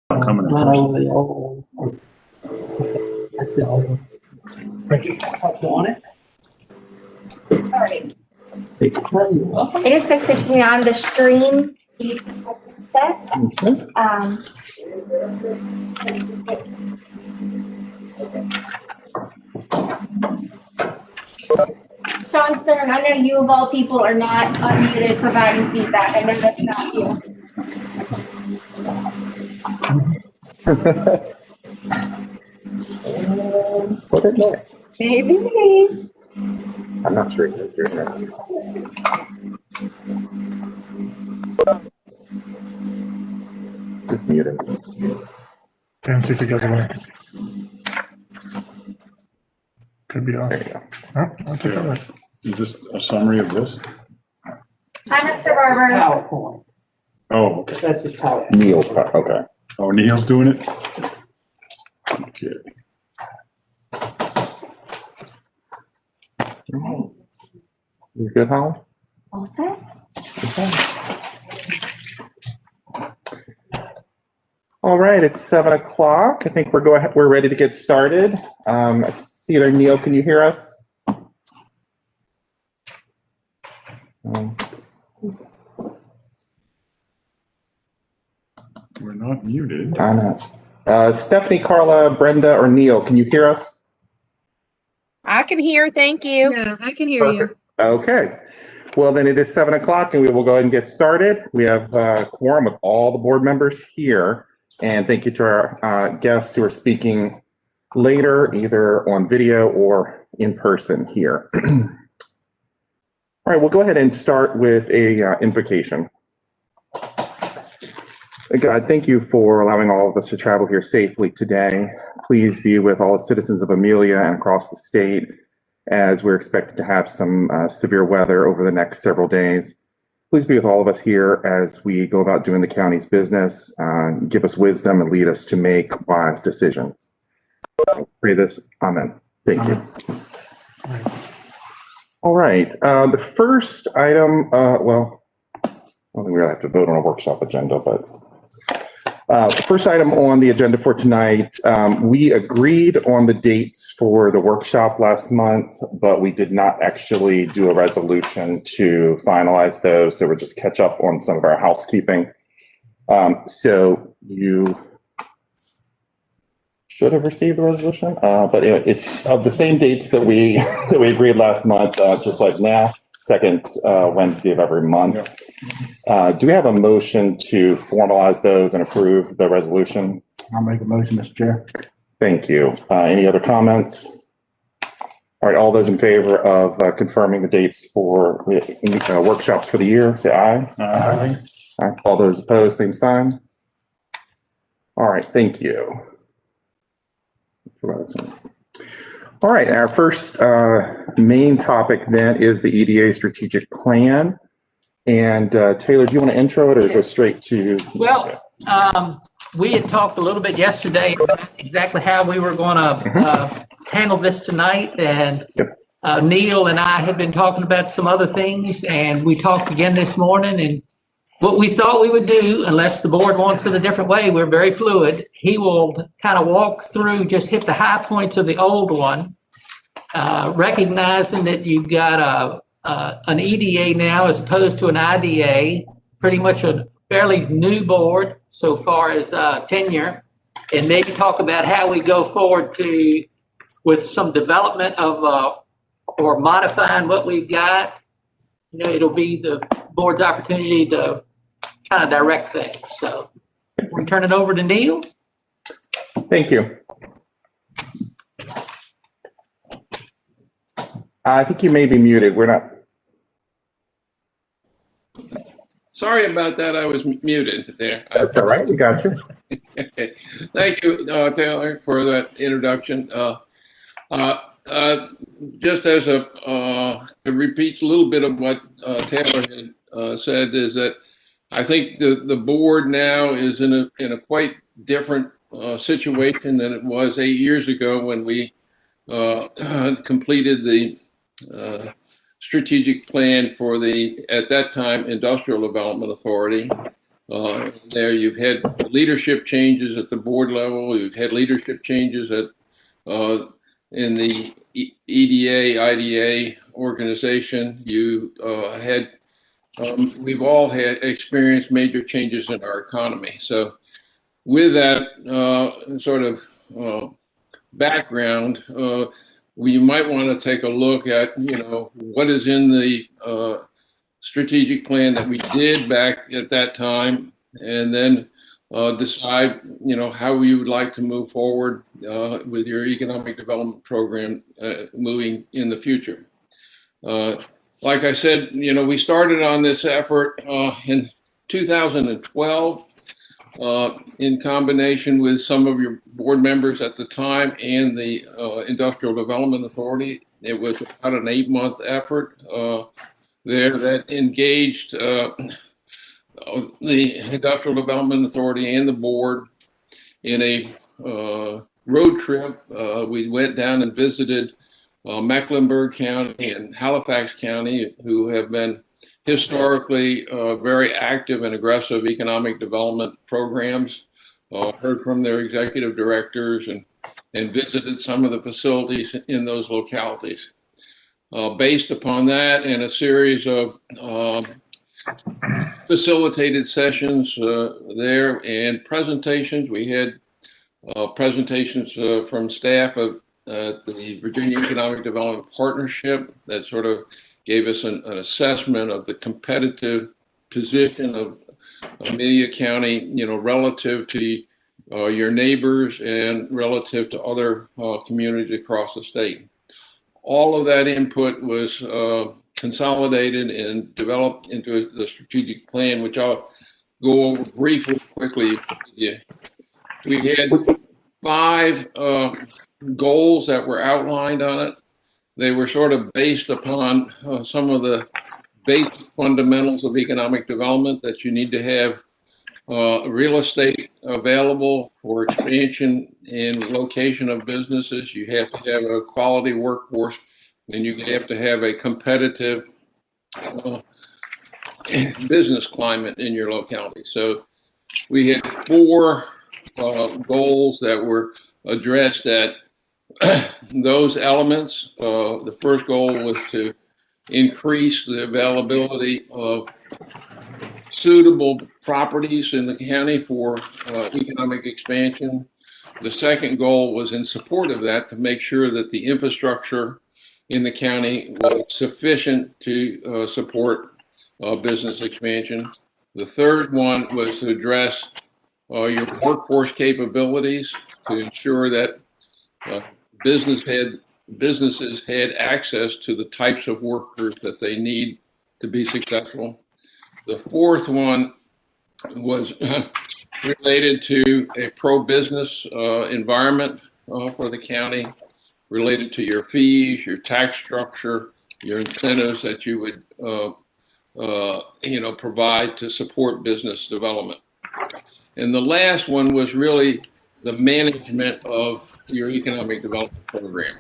Coming Not in. only the old. That's the old one. Want it? All right. Welcome. It is 6:60 on the stream. Sean Stern, I know you of all people are not unmuted providing feedback. I know that's not you. What is that? Maybe me. I'm not sure if you're hearing that. Just muted. Can't see if it goes away. Could be off. There you go. Oh, I'll take it away. Is this a summary of this? Hi, Mr. Barber. PowerPoint. Oh, okay. That's his PowerPoint. Neil, okay. Oh, Neil's doing it? Okay. You good, Holly? All set? All right, it's 7 o'clock. I think we're ready to get started. I see there, Neil, can you hear us? We're not muted. I'm not. Stephanie, Carla, Brenda, or Neil, can you hear us? I can hear, thank you. Yeah, I can hear you. Okay. Well, then it is 7 o'clock and we will go ahead and get started. We have a quorum with all the board members here. And thank you to our guests who are speaking later, either on video or in person here. All right, we'll go ahead and start with a invocation. God, thank you for allowing all of us to travel here safely today. Please be with all the citizens of Amelia and across the state as we're expected to have some severe weather over the next several days. Please be with all of us here as we go about doing the county's business. Give us wisdom and lead us to make wise decisions. I pray this. Amen. Thank you. All right. The first item, well, I don't think we really have to vote on a workshop agenda, but the first item on the agenda for tonight, we agreed on the dates for the workshop last month, but we did not actually do a resolution to finalize those. So we're just catch up on some of our housekeeping. So you should have received the resolution, but it's of the same dates that we agreed last month, just like now, second Wednesday of every month. Do we have a motion to formalize those and approve the resolution? I'll make a motion, Mr. Chair. Thank you. Any other comments? All right, all those in favor of confirming the dates for workshops for the year, say aye. Aye. Aye. All those opposed, same sign. All right, thank you. All right, our first main topic then is the EDA strategic plan. And Taylor, do you want to intro it or go straight to? Well, we had talked a little bit yesterday about exactly how we were going to handle this tonight. And Neil and I had been talking about some other things, and we talked again this morning. And what we thought we would do, unless the board wants it a different way, we're very fluid. He will kind of walk through, just hit the high points of the old one, recognizing that you've got an EDA now as opposed to an IDA, pretty much a fairly new board so far as tenure, and maybe talk about how we go forward with some development of or modifying what we've got. You know, it'll be the board's opportunity to kind of direct things. So we turn it over to Neil. Thank you. I think you may be muted. We're not. Sorry about that. I was muted there. That's all right. We got you. Thank you, Taylor, for that introduction. Just as it repeats a little bit of what Taylor had said, is that I think the board now is in a quite different situation than it was 8 years ago when we completed the strategic plan for the, at that time, Industrial Development Authority. There you've had leadership changes at the board level. You've had leadership changes at in the EDA, IDA organization. You had we've all had experienced major changes in our economy. So with that sort of background, we might want to take a look at, what is in the strategic plan that we did back at that time, and then decide, how we would like to move forward with your economic development program moving in the future. Like I said, we started on this effort in 2012 in combination with some of your board members at the time and the Industrial Development Authority. It was about an 8-month effort there that engaged the Industrial Development Authority and the board in a road trip. We went down and visited Mecklenburg County and Halifax County, who have been historically very active and aggressive economic development programs. Heard from their executive directors and visited some of the facilities in those localities. Based upon that and a series of facilitated sessions there and presentations, we had presentations from staff of the Virginia Economic Development Partnership that sort of gave us an assessment of the competitive position of Amelia County, relative to your neighbors and relative to other communities across the state. All of that input was consolidated and developed into the strategic plan, which I'll go over briefly, quickly. We had 5 goals that were outlined on it. They were sort of based upon some of the basic fundamentals of economic development, that you need to have real estate available for expansion and location of businesses. You have to have a quality workforce, and you have to have a competitive business climate in your locality. So we had 4 goals that were addressed at those elements. The first goal was to increase the availability of suitable properties in the county for economic expansion. The second goal was in support of that, to make sure that the infrastructure in the county was sufficient to support business expansion. The third one was to address your workforce capabilities, to ensure that businesses had access to the types of workers that they need to be successful. The fourth one was related to a pro-business environment for the county, related to your fees, your tax structure, your incentives that you would provide to support business development. And the last one was really the management of your economic development program.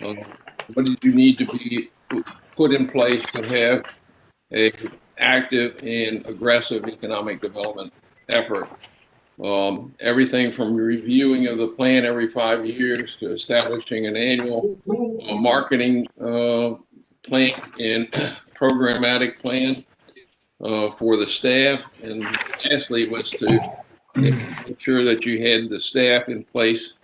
What did you need to be put in place to have an active and aggressive economic development effort? Everything from reviewing of the plan every 5 years to establishing an annual marketing plan and programmatic plan for the staff. And lastly was to make sure that you had the staff in place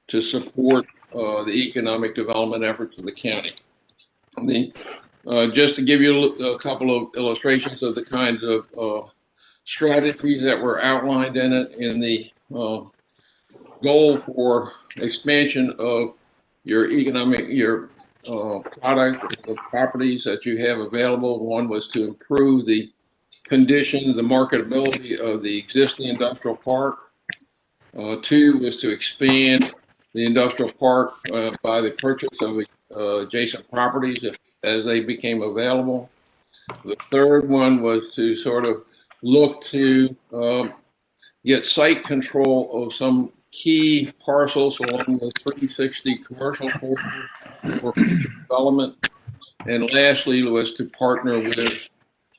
to support the economic development efforts of the county. Just to give you a couple of illustrations of the kinds of strategies that were outlined in it, in the goal for expansion of your product, the properties that you have available. One was to improve the condition, the marketability of the existing industrial park. 2 was to expand the industrial park by the purchase of adjacent properties as they became available. The third one was to sort of look to get site control of some key parcels along the 360 commercial corridor for future development. And lastly was to partner with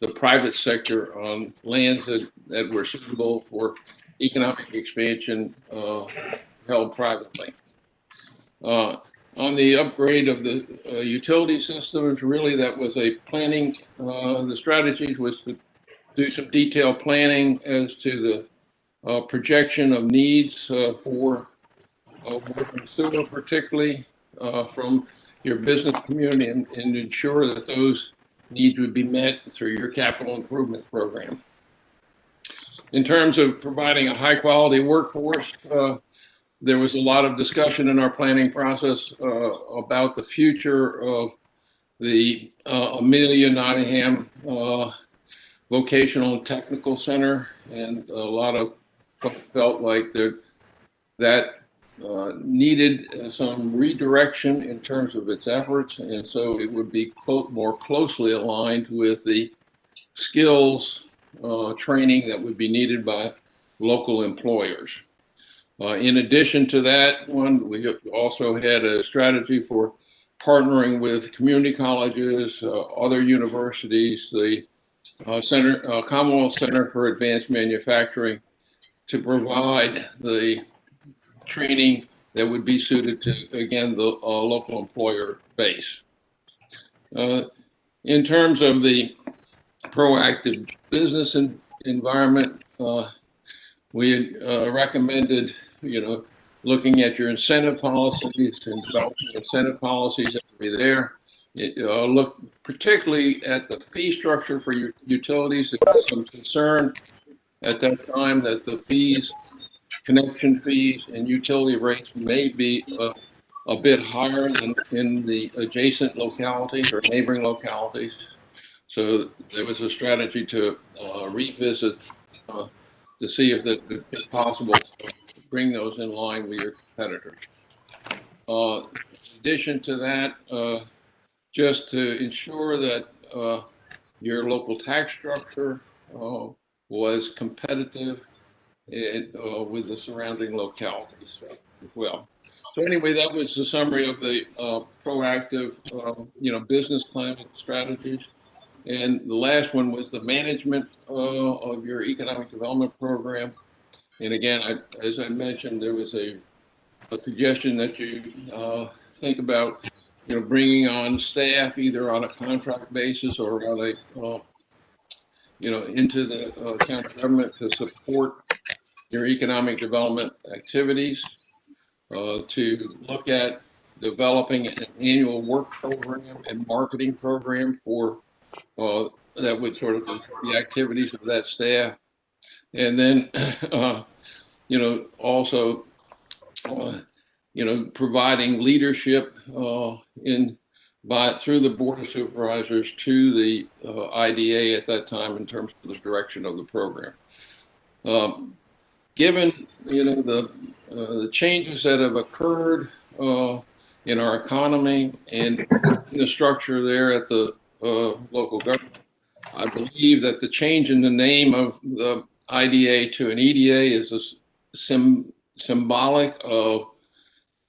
the private sector on lands that were suitable for economic expansion held privately. On the upgrade of the utility systems, really that was a planning, the strategy was to do some detailed planning as to the projection of needs for water and sewer, particularly from your business community, and ensure that those needs would be met through your capital improvement program. In terms of providing a high quality workforce, there was a lot of discussion in our planning process about the future of the Amelia Nottingham Vocational and Technical Center, and a lot of folks felt like that needed some redirection in terms of its efforts, and so it would be more closely aligned with the skills training that would be needed by local employers. In addition to that one, we also had a strategy for partnering with community colleges, other universities, the Commonwealth Center for Advanced Manufacturing, to provide the training that would be suited to, again, the local employer base. In terms of the proactive business environment, we recommended, looking at your incentive policies and developing incentive policies that would be there. Look particularly at the fee structure for your utilities. There was some concern at that time that the fees, connection fees and utility rates may be a bit higher than in the adjacent localities or neighboring localities. So there was a strategy to revisit to see if it is possible to bring those in line with your competitors. In addition to that, just to ensure that your local tax structure was competitive with the surrounding localities as well. So anyway, that was the summary of the proactive, business climate strategies. And the last one was the management of your economic development program. And again, as I mentioned, there was a suggestion that you think about, bringing on staff either on a contract basis or on a, into the county government to support your economic development activities, to look at developing an annual work program and marketing program for that would sort of the activities of that staff. And then, also, providing leadership through the Board of Supervisors to the IDA at that time in terms of the direction of the program. Given the changes that have occurred in our economy and the structure there at the local government, I believe that the change in the name of the IDA to an EDA is a symbolic of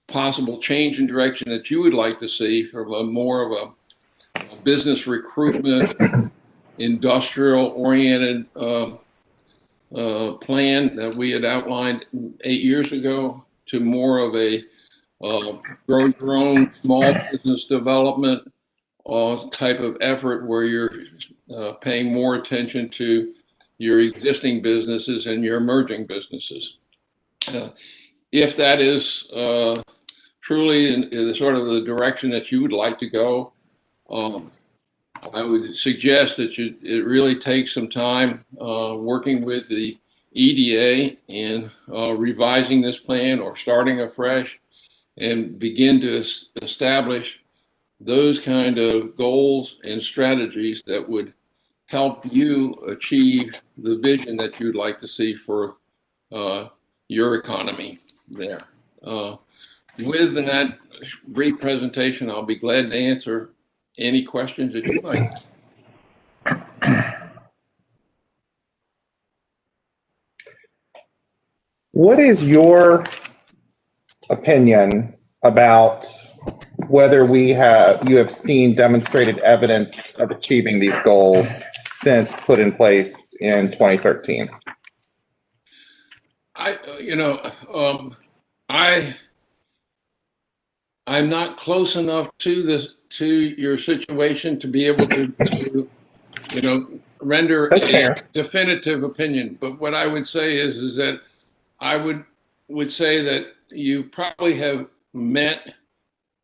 possible change in direction that you would like to see from a more of a business recruitment, industrial oriented plan that we had outlined 8 years ago to more of a grow your own small business development type of effort where you're paying more attention to your existing businesses and your emerging businesses. If that is truly in sort of the direction that you would like to go, I would suggest that it really takes some time working with the EDA and revising this plan or starting afresh and begin to establish those kind of goals and strategies that would help you achieve the vision that you'd like to see for your economy there. With that brief presentation, I'll be glad to answer any questions that you might have. What is your opinion about whether you have seen demonstrated evidence of achieving these goals since put in place in 2013. I'm not close enough to your situation to be able to render That's a fair. definitive opinion. But what I would say is that I would say that you probably have met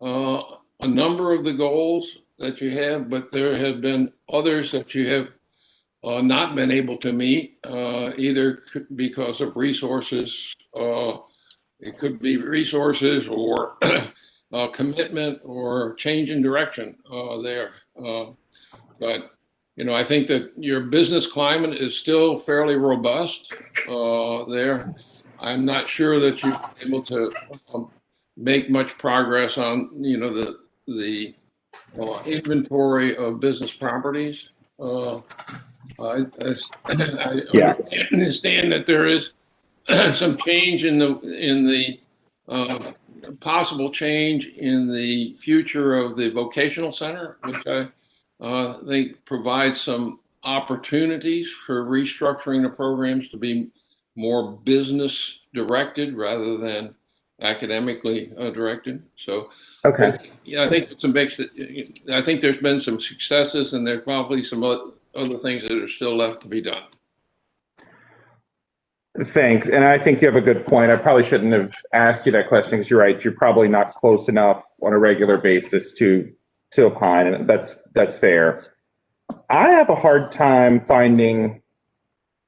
a number of the goals that you have, but there have been others that you have not been able to meet, either because of resources. It could be resources or commitment or change in direction there. But I think that your business climate is still fairly robust there. I'm not sure that you're able to make much progress on the inventory of business properties. I Yeah. understand that there is some change in the possible change in the future of the vocational center, which I think provides some opportunities for restructuring the programs to be more business directed rather than academically directed. So, Okay. I think I think there's been some successes, and there's probably some other things that are still left to be done. Thanks. And I think you have a good point. I probably shouldn't have asked you that question because you're right. You're probably not close enough on a regular basis to opine, and that's fair. I have a hard time finding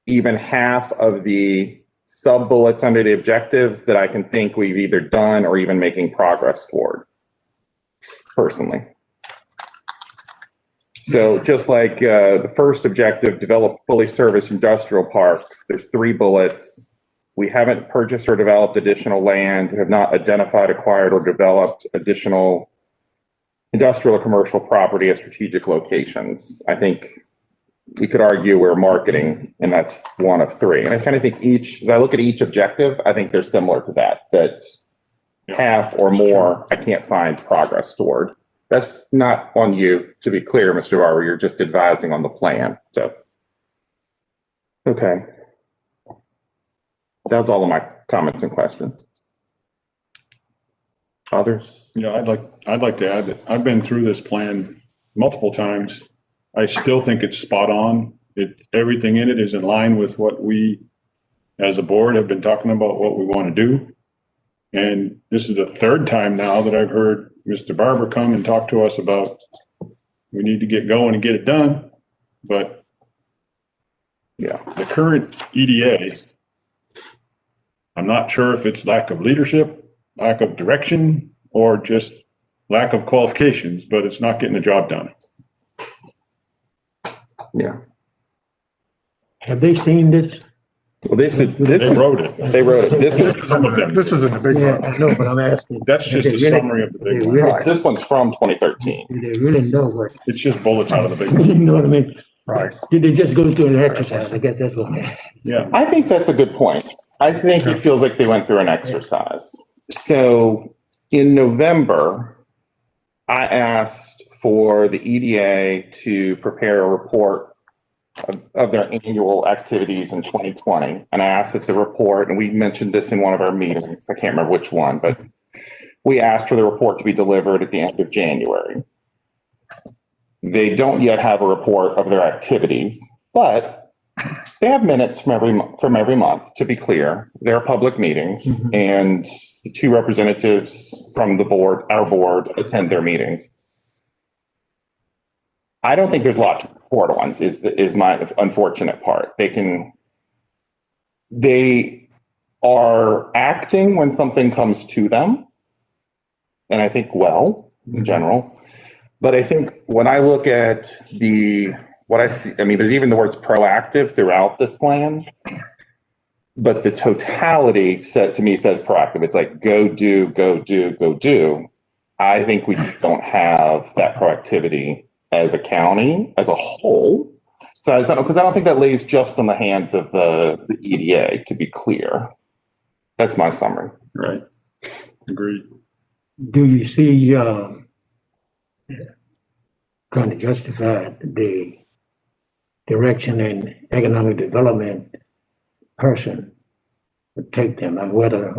even half of the sub bullets under the objectives that I can think we've either done or even making progress toward, personally. So just like the first objective, develop fully serviced industrial parks, there's 3 bullets. We haven't purchased or developed additional land. We have not identified, acquired, or developed additional industrial or commercial property at strategic locations. I think we could argue we're marketing, and that's 1 of 3. And I kind of think as I look at each objective, I think they're similar to that half or more I can't find progress toward. That's not on you, to be clear, Mr. Barber. You're just advising on the plan. So, okay. That's all of my comments and questions. Others? I'd like to add that I've been through this plan multiple times. I still think it's spot on. Everything in it is in line with what we, as a board, have been talking about what we want to do. And this is the 3rd time now that I've heard Mr. Barber come and talk to us about we need to get going and get it done. But yeah, the current EDA, I'm not sure if it's lack of leadership, lack of direction, or just lack of qualifications, but it's not getting the job done. Yeah. Have they seen this? Well, they wrote it. They wrote it. This is Some of them. This isn't a big Yeah, one. I know, but I'm asking. That's just They a really- summary of the big they one. really- this one's from 2013. Do they really know what, It's just bullets out of the big one. you know what I mean? Right. Did they just go through an exercise? I guess that's what. Yeah. I think that's a good point. I think it feels like they went through an exercise. So in November, I asked for the EDA to prepare a report of their annual activities in 2020. And I asked that the report, and we mentioned this in one of our meetings, I can't remember which one, but we asked for the report to be delivered at the end of January. They don't yet have a report of their activities, but they have minutes from every month, to be clear. They're public meetings, and the 2 representatives from the board, our board, attend their meetings. I don't think there's a lot to report on, is my unfortunate part. They are acting when something comes to them, and I think well, in general. But I think when I look at what I see, I mean, there's even the words proactive throughout this plan, but the totality to me says proactive. It's like go do, go do, go do. I think we just don't have that proactivity as a county as a whole. So because I don't think that lays just on the hands of the EDA, to be clear. That's my summary. Right. Agreed. Do you see, trying to justify the direction and economic development person would take them, and whether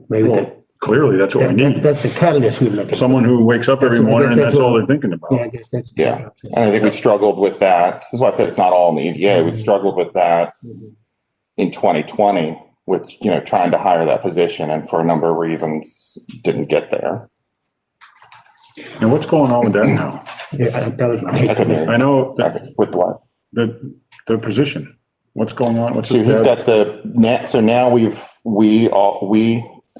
maybe Well, clearly, that's what we need. that's the catalyst we're looking for. Someone who wakes up every morning and that's all they're thinking Yeah, I about. guess that's. Yeah. And I think we struggled with that. This is why I said it's not all in the EDA. We struggled with that in 2020 with, trying to hire that position, and for a number of reasons didn't get there. And what's going on with that now? Yeah, that was my. I know that With what? the position. What's going on? What's So his he's dad? got so now we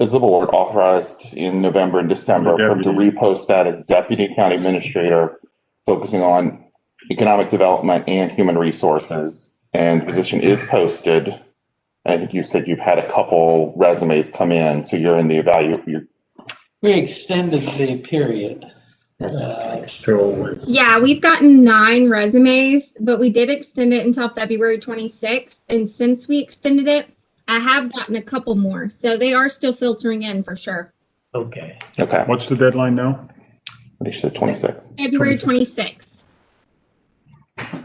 as the board authorized in November and December for him to repost that as deputy county administrator, focusing on economic development and human resources. And the position is posted. And I think you said you've had a couple resumes come in, so you're in the We extended the period. Yeah, we've gotten 9 resumes, but we did extend it until February 26th. And since we extended it, I have gotten a couple more. So they are still filtering in for sure. Okay. Okay. What's the deadline now? I think she said 26. February 26th.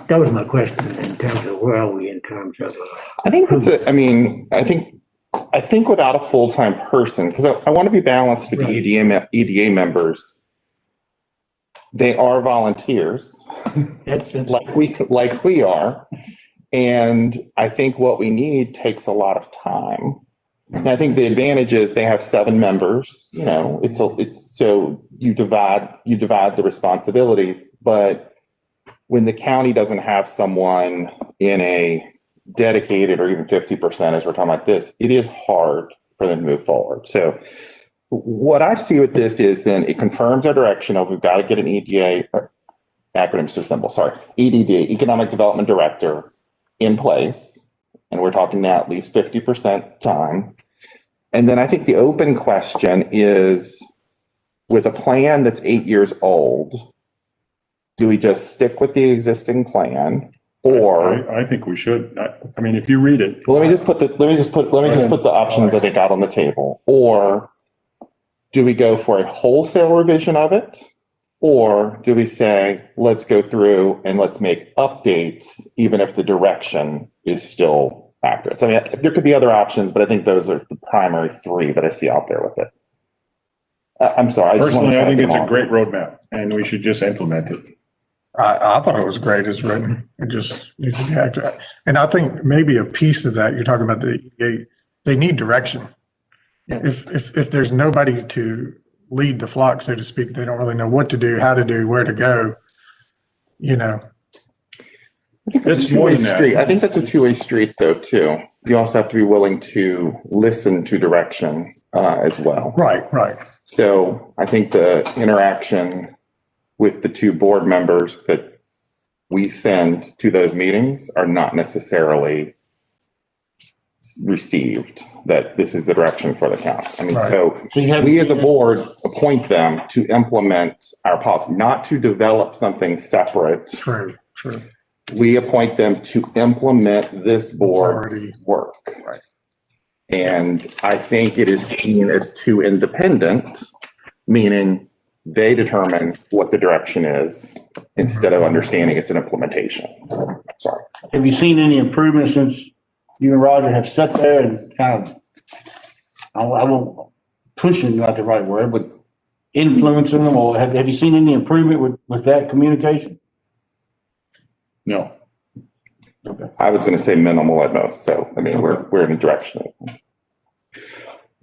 That was my question in terms of where are we in terms of. I think that's it. I think without a full-time person, because I want to be balanced with the EDA members. They are volunteers, That's like we are. And I think what we need takes a lot of time. And I think the advantage is they have 7 members, it's so you divide the responsibilities, but when the county doesn't have someone in a dedicated or even 50%, as we're talking about this, it is hard for them to move forward. So what I see with this is then it confirms our direction of we've got to get an EDA, acronym's so simple, sorry, EDD, Economic Development Director, in place. And we're talking now at least 50% time. And then I think the open question is, with a plan that's 8 years old, do we just stick with the existing plan? Or I think we should. I mean, if you read it. well, let me just put the options I think out on the table. Or do we go for a wholesale revision of it? Or do we say, let's go through and let's make updates, even if the direction is still accurate? So, I mean, there could be other options, but I think those are the primary 3 that I see out there with it. I'm sorry. Personally, I think it's a great roadmap and we should just implement it. I thought it was great as written. It just needs to be accurate. And I think maybe a piece of that, you're talking about they need direction. If there's nobody to lead the flock, so to speak, they don't really know what to do, how to do, where to go, It's more than that. street. I think that's a 2-way street though, too. You also have to be willing to listen to direction as well. Right. So I think the interaction with the 2 board members that we send to those meetings are not necessarily received that this is the direction for the county. I mean, Right. so we as a board appoint them to implement our policy, not to develop something separate. True. We appoint them to implement this board's already- work. Right. And I think it is seen as too independent, meaning they determine what the direction is instead of understanding it's an implementation. Sorry. Have you seen any improvement since you and Roger have sat there and kind of, I won't pushing not the right word, but influencing them, or have you seen any improvement with that communication? No. Okay. I was going to say minimal at most. So, I mean, we're in a direction.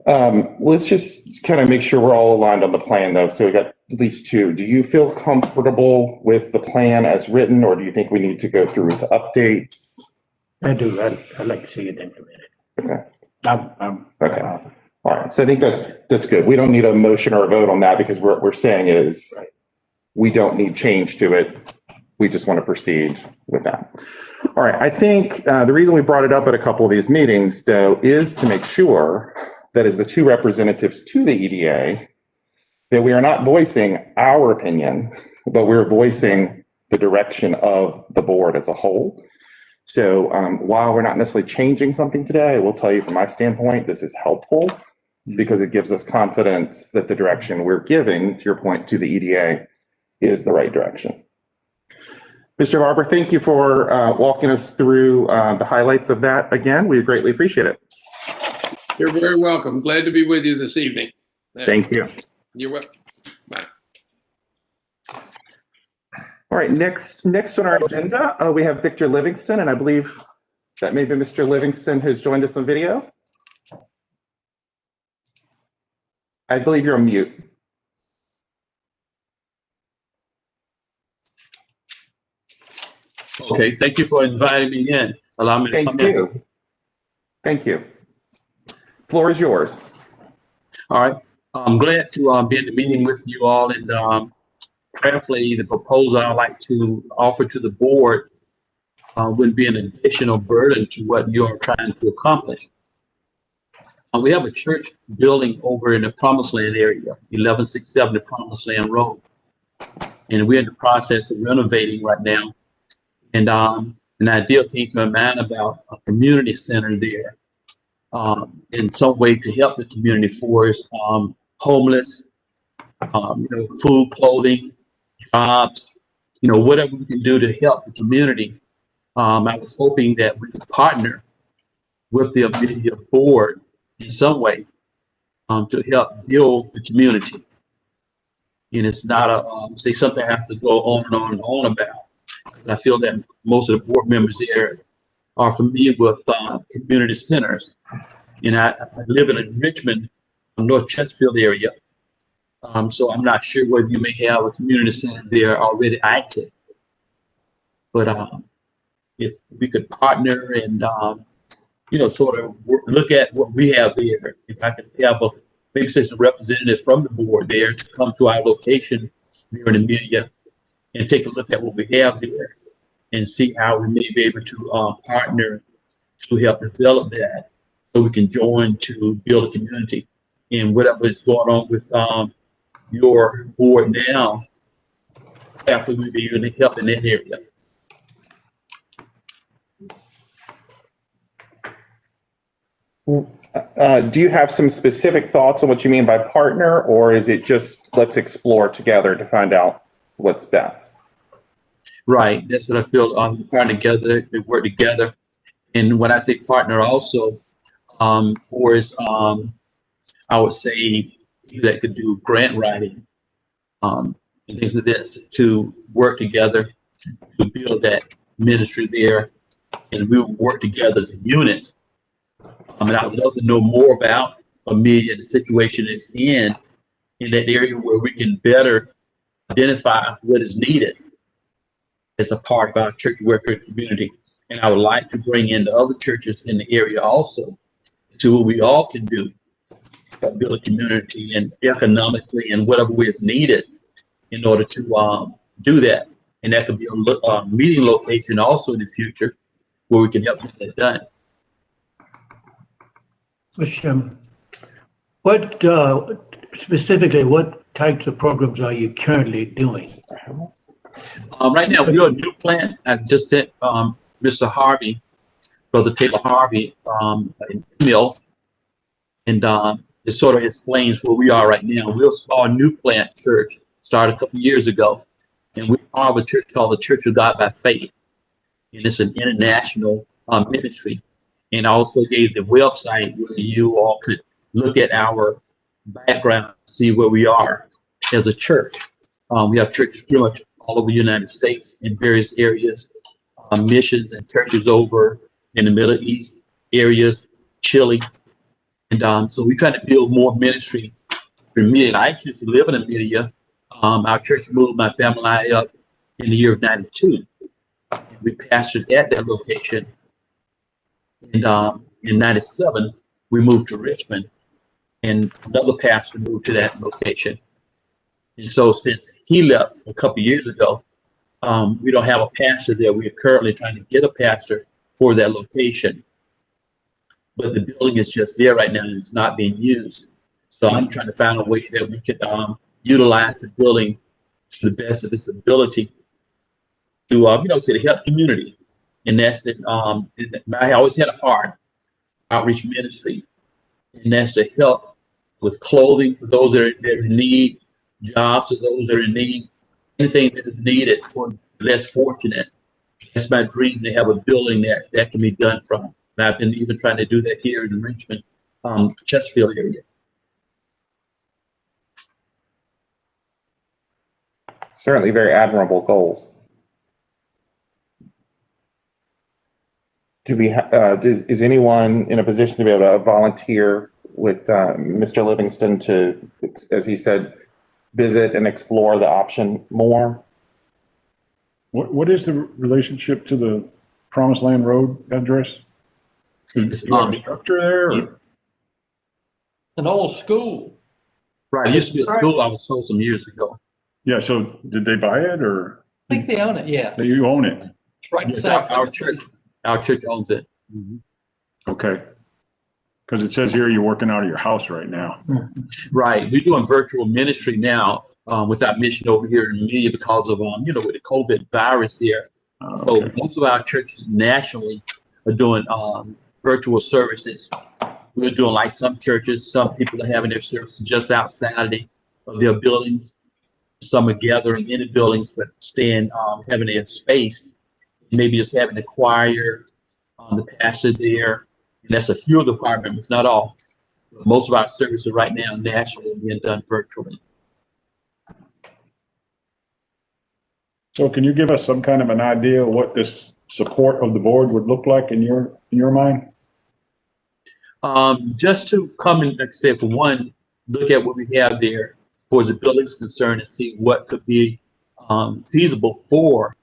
Let's just kind of make sure we're all aligned on the plan though. So we got at least 2. Do you feel comfortable with the plan as written, or do you think we need to go through with updates? I do. I'd like to see it implemented. Okay. I'm Okay. All right. So I think that's good. We don't need a motion or a vote on that because what we're saying is we don't need change to it. We just want to proceed with that. All right. I think the reason we brought it up at a couple of these meetings though is to make sure that as the 2 representatives to the EDA, that we are not voicing our opinion, but we're voicing the direction of the board as a whole. So while we're not necessarily changing something today, I will tell you from my standpoint, this is helpful because it gives us confidence that the direction we're giving, to your point, to the EDA is the right direction. Mr. Barber, thank you for walking us through the highlights of that again. We greatly appreciate it. You're very welcome. Glad to be with you this evening. Thank you. You're welcome. Bye. All right, next on our agenda, we have Victor Livingston, and I believe that maybe Mr. Livingston has joined us on video. I believe you're on mute. Okay, thank you for inviting me in. Allow me to come in. Thank you. Floor is yours. All right. I'm glad to be in the meeting with you all, and prayerfully the proposal I'd like to offer to the board would be an additional burden to what you're trying to accomplish. We have a church building over in the Promised Land area, 11670 Promised Land Road, and we're in the process of renovating right now. And an idea came to my mind about a community center there, in some way to help the community for its homeless, food, clothing, jobs, whatever we can do to help the community. I was hoping that we could partner with the Amelia board in some way to help build the community. And it's not say something I have to go on and on and on about. I feel that most of the board members there are familiar with community centers. And I live in Richmond, North Chesterfield area. So I'm not sure whether you may have a community center there already active. But if we could partner and, sort of look at what we have there, if I could have maybe say some representative from the board there to come to our location there in Amelia and take a look at what we have there and see how we may be able to partner to help develop that so we can join to build a community. And whatever is going on with your board now, after we be able to help in that area. Do you have some specific thoughts on what you mean by partner, or is it just let's explore together to find out what's best? Right, that's what I feel. Partner together, they work together. And when I say partner also, for is I would say that could do grant writing and things like this to work together to build that ministry there, and we will work together as a unit. And I would love to know more about Amelia and the situation it's in that area where we can better identify what is needed as a part of our church worker community. And I would like to bring in the other churches in the area also to what we all can do to build a community and economically and whatever way is needed in order to do that. And that could be a meeting location also in the future where we can help get that done. What specifically, what types of programs are you currently doing? Right now, we're a new plan. I just sent Mr. Harvey, Brother Taylor Harvey, an email, and it sort of explains where we are right now. We're a small new plant church, started a couple of years ago, and we're part of a church called the Church of God by Faith, and it's an international ministry. And I also gave the website where you all could look at our background, see where we are as a church. We have churches pretty much all over the United States in various areas, missions and churches over in the Middle East areas, Chile. And so we try to build more ministry for Amelia. I used to live in Amelia. Our church moved my family and I up in the year of '92. We pastored at that location. And in '97, we moved to Richmond, and another pastor moved to that location. And so since he left a couple of years ago, we don't have a pastor there. We are currently trying to get a pastor for that location. But the building is just there right now and it's not being used. So I'm trying to find a way that we could utilize the building to the best of its ability to, to help community. And that's it. I always had a heart outreach ministry, and that's to help with clothing for those that are in need, jobs for those that are in need, anything that is needed for less fortunate. It's my dream to have a building that can be done from. And I've been even trying to do that here in Richmond, Chesterfield area. Certainly very admirable goals. Do we, is anyone in a position to be able to volunteer with Mr. Livingston to, as he said, visit and explore the option more? What is the relationship to the Promised Land Road address? Is there a structure there? Or? It's an old school. Right, it used to be a school I was told some years ago. Yeah, so did they buy it or? I think they own it, yeah. You own it? Right. Yes, our church owns it. Okay. Because it says here you're working out of your house right now. Right, we're doing virtual ministry now with our mission over here in Amelia because of, with the COVID virus here. Okay. So most of our churches nationally are doing virtual services. We're doing like some churches, some people are having their services just outside of their buildings. Some are gathering in the buildings, but staying, having their space, maybe just having the choir, the pastor there. And that's a few of the choir members, not all. Most of our services right now nationally are being done virtually. So can you give us some kind of an idea of what this support of the board would look like in your mind? Just to come and, like I said, for one, look at what we have there for the building's concerned and see what could be feasible for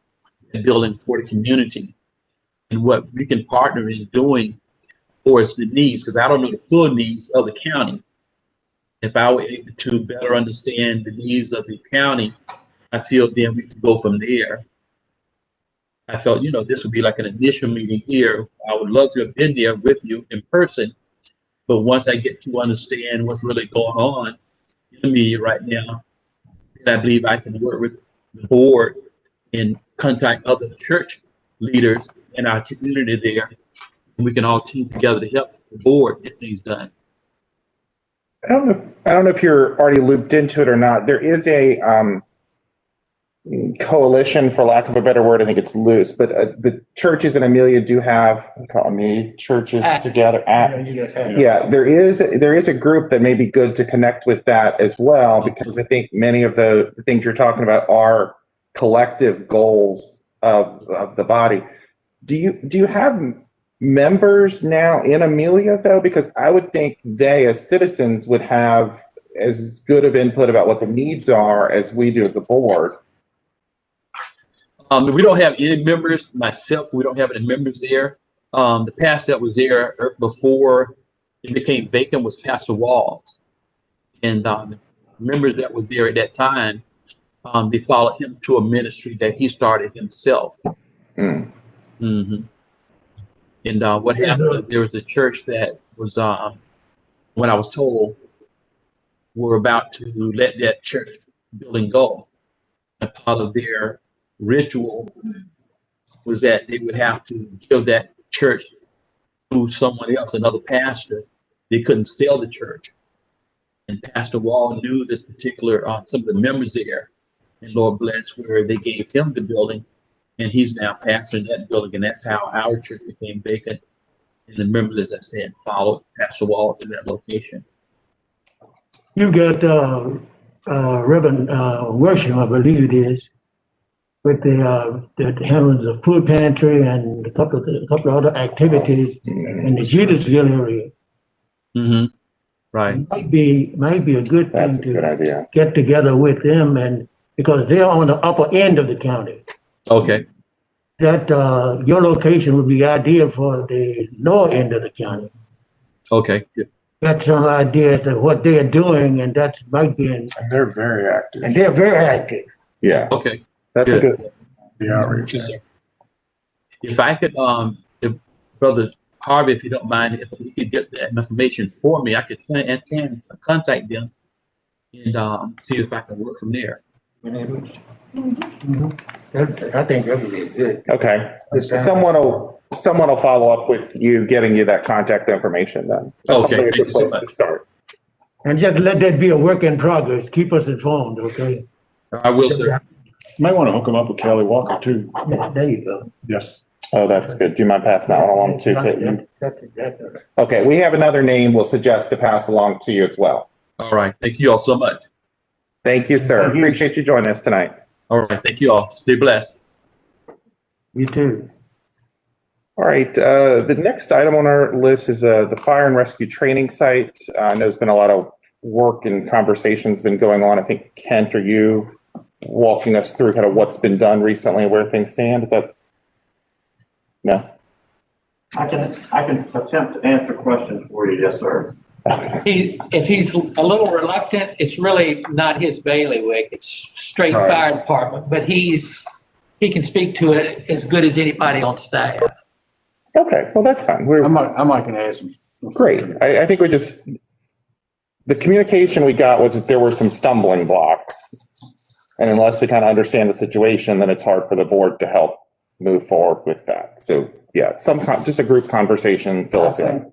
the building for the community and what we can partner in doing for the needs, because I don't know the full needs of the county. If I were able to better understand the needs of the county, I feel then we can go from there. I felt, this would be like an initial meeting here. I would love to have been there with you in person, but once I get to understand what's really going on in me right now, then I believe I can work with the board and contact other church leaders in our community there, and we can all team together to help the board get things done. I don't know if you're already looped into it or not. There is a coalition, for lack of a better word. I think it's loose, but the churches in Amelia do have, call me churches together. Yeah, there is a group that may be good to connect with that as well, because I think many of the things you're talking about are collective goals of the body. Do you have members now in Amelia though? Because I would think they as citizens would have as good of input about what the needs are as we do as the board. We don't have any members. Myself, we don't have any members there. The pastor that was there before it became vacant was Pastor Walls. And members that were there at that time, they followed him to a ministry that he started himself. Mm-hmm. And what happened, there was a church that was, when I was told, we're about to let that church building go. And part of their ritual was that they would have to give that church to someone else, another pastor. They couldn't sell the church. And Pastor Wall knew this particular, some of the members there, and Lord bless, where they gave him the building, and he's now pastoring that building, and that's how our church became vacant. And the members, as I said, followed Pastor Wall to that location. You got Reverend Worsham, I believe it is, with the handles of food pantry and a couple of other activities in the Judithsville area. Mm-hmm. Right. Might be a good thing That's a good idea. Get together with them, and because they're on the upper end of the county. Okay. That your location would be ideal for the lower end of the county. Okay. Good. Got some ideas of what they're doing, and that might be And they're very active. and they're very active. Yeah. Okay. That's a good. The outreach. If I could, if Brother Harvey, if you don't mind, if he could get that information for me, I could can contact them and see if I can work from there. I think that would be good. Okay. Someone will follow up with you, getting you that contact information then. That's Okay, a thank good you so place much. to start. And just let that be a work in progress. Keep us informed, okay? I will, sir. Might want to hook them up with Kelly Walker too. Yeah, there you go. Yes. Oh, that's good. Do you mind passing that one along too, Kate? That's exactly right. Okay, we have another name we'll suggest to pass along to you as well. All right. Thank you all so much. Thank you, sir. Thank you. Appreciate you joining us tonight. All right. Thank you all. Stay blessed. You too. All right, the next item on our list is the fire and rescue training site. I know there's been a lot of work and conversations been going on. I think, Kent, are you walking us through kind of what's been done recently and where things stand? Is that? No? I can attempt to answer questions for you, yes, sir. If he's a little reluctant, it's really not his bailiwick. It's straight Right. fire department, but he can speak to it as good as anybody on staff. Okay, well, that's fine. I might can add some. Great. I think the communication we got was that there were some stumbling blocks. And unless we kind of understand the situation, then it's hard for the board to help move forward with that. So yeah, just a group conversation, fill us in.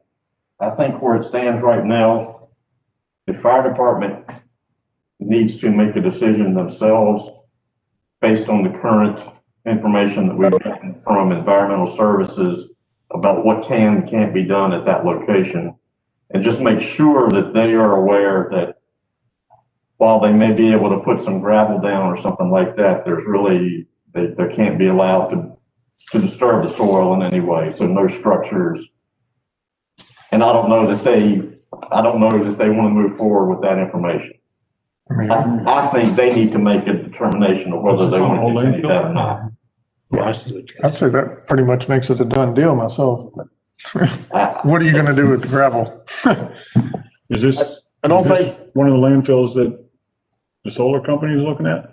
I think where it stands right now, the fire department needs to make a decision themselves based on the current information that we've gotten from environmental services about what can and can't be done at that location. And just make sure that they are aware that while they may be able to put some gravel down or something like that, there's really, they can't be allowed to disturb the soil in any way. So no structures. And I don't know that they want to move forward with that information. I mean, I think they need to make a determination of whether they want to continue that or not. I'd say that pretty much makes it a done deal myself. What are you gonna do with the gravel? Is this, I don't is this think, one of the landfills that the solar company is looking at?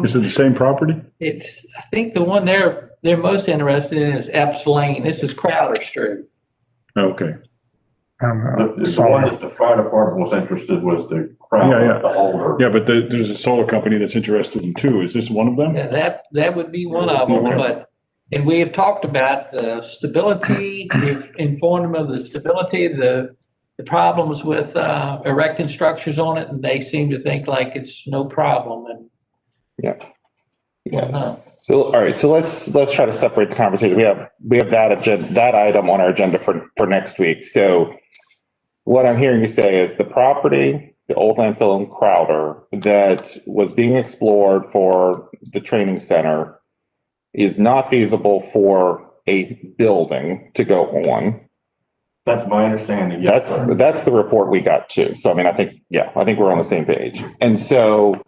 Is it the same property? I think the one they're most interested in is Epps Lane. This is Crowder Street. Okay. The one that the fire department was interested was the crowd, Yeah. the older. Yeah, but there's a solar company that's interested in two. Is this one of them? Yeah, that would be one of them, Okay. and we have talked about the stability, we've informed them of the stability, the problems with erecting structures on it, and they seem to think like it's no problem. And Yes. So, all right. So let's try to separate the conversation. We have that item on our agenda for next week. So what I'm hearing you say is the property, the old landfill in Crowder that was being explored for the training center is not feasible for a building to go on. That's my understanding. Yes, sir. That's the report we got too. So, I mean, I think we're on the same page. And so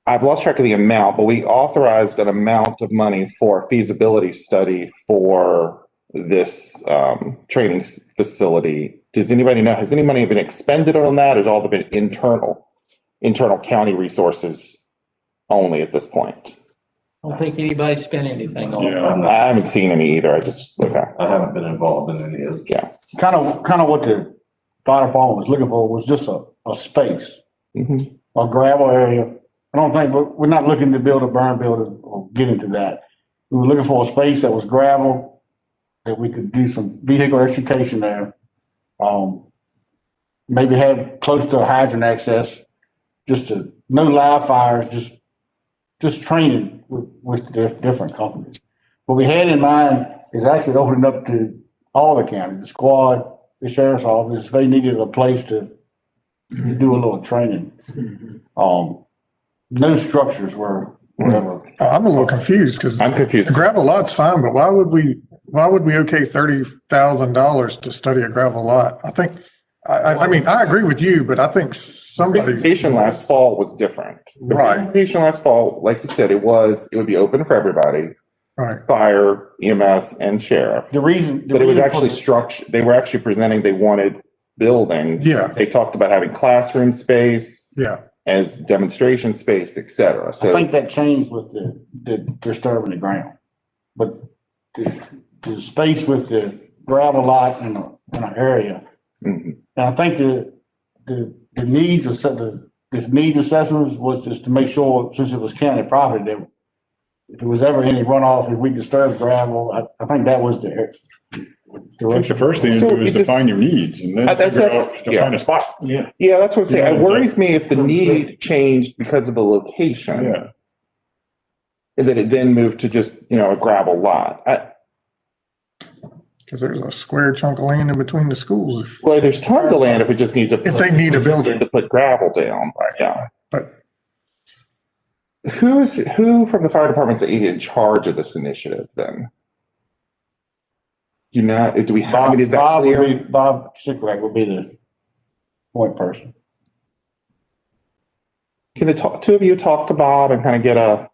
I've lost track of the amount, but we authorized an amount of money for a feasibility study for this training facility. Does anybody know, has any money been expended on that? Or has all been internal county resources only at this point? I don't think anybody spent anything on it. Yeah. I haven't seen any either. I haven't been involved in any of it. Yeah. kind of what the fire department was looking for was just a space, Mhm. a gravel area. I don't think, we're not looking to build a burn building or get into that. We were looking for a space that was gravel, that we could do some vehicle extrication there. Maybe have close to hydrant access, just to, no live fires, just training with different companies. What we had in mind is actually opening up to all the counties, the squad, the sheriff's office, if they needed a place to do a little training. No structures were ever. I'm a little confused because I'm confused. the gravel lot's fine, but why would we okay $30,000 to study a gravel lot? I think, I mean, I agree with you, but I think The somebody. presentation last fall was different. The Right. presentation last fall, like you said, it would be open for everybody, Right. fire, EMS, and sheriff. The reason. But it was actually structured, they were actually presenting, they wanted buildings. Yeah. They talked about having classroom space Yeah. as demonstration space, et cetera. I So, think that changed with the disturbing the ground. But the space with the gravel lot in an area. mhm. And I think the needs assessment was just to make sure, since it was county property, that if there was ever any runoff, if we disturbed gravel, I think that was the I think the first thing to So do it is just- define your needs and then That's- figure out that's- to yeah. find a spot. Yeah. Yeah, that's what I'm saying. Yeah. It worries me if the need changed because of the location. Yeah. and then it then moved to just, a gravel lot. Because there's a square chunk of land in between the schools. Well, there's tons of land if we just need to. If they need a building. To put gravel down, yeah. But who from the fire department's in charge of this initiative then? Do we have, I mean, is that clear? Bob Sickrak would be the point person. Can the two of you talk to Bob and kind of get a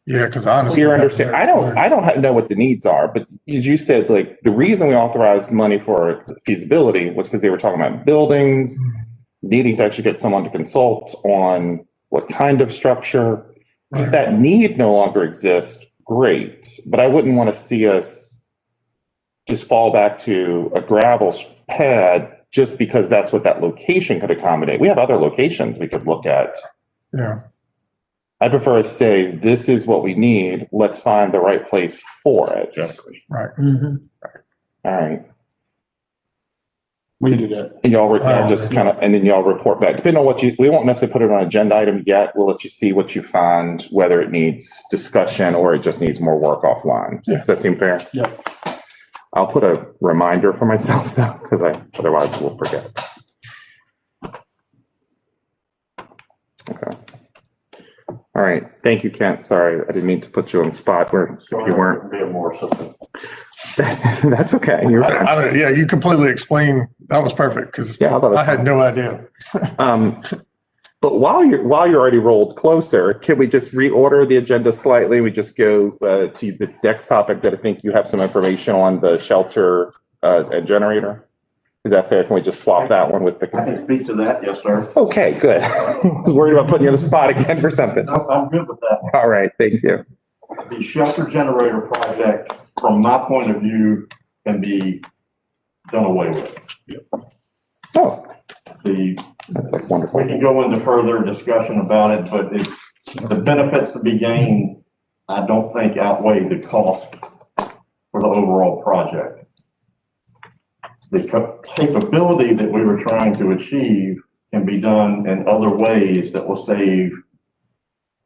because honestly, clear understanding? I don't know what the needs are, but as you said, like the reason we authorized money for feasibility was because they were talking about buildings, needing to actually get someone to consult on what kind of structure. If that need no longer exists, great. But I wouldn't want to see us just fall back to a gravel pad just because that's what that location could accommodate. We have other locations we could look at. Yeah. I prefer to say, this is what we need. Let's find the right place for it. Exactly. Right. All right. We can do that. And y'all just kind of, and then y'all report back. Depending on what we won't necessarily put it on an agenda item yet. We'll let you see what you find, whether it needs discussion or it just needs more work offline. Yeah. Does that seem fair? Yeah. I'll put a reminder for myself now because otherwise we'll forget. Okay. All right. Thank you, Kent. Sorry, I didn't mean to put you on the spot where you weren't. Be a more assistant. That's okay. You're fine. Yeah, you completely explained. That was perfect because I had no idea. But while you're already rolled closer, can we just reorder the agenda slightly? We just go to the next topic that I think you have some information on, the shelter and generator. Is that fair? Can we just swap that one with the? I can speak to that, yes, sir. Okay, good. I was worried about putting you on the spot again for something. No, I'm good with that. All right, thank you. The shelter generator project, from my point of view, can be done away with. Oh, The that's like wonderful. We can go into further discussion about it, but the benefits to be gained, I don't think outweigh the cost for the overall project. The capability that we were trying to achieve can be done in other ways that will save,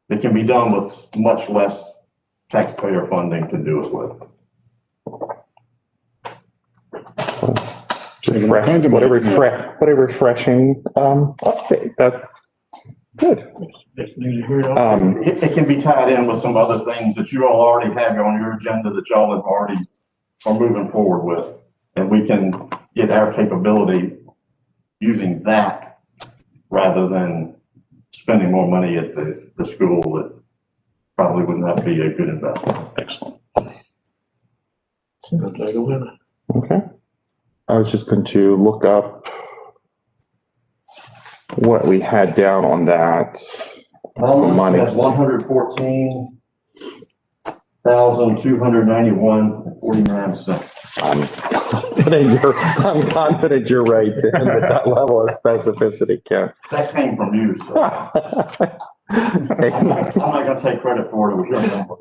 it can be done with much less taxpayer funding to do it with. What a refreshing update. That's good. It can be tied in with some other things that you all already have on your agenda that y'all have already are moving forward with. And we can get our capability using that rather than spending more money at the school that probably would not be a good investment. Excellent. Okay. I was just going to look up what we had down on that. Money. 114,291.49. I'm confident you're right with that level of specificity, Ken. That came from you, so. I'm not gonna take credit for it. It was your number.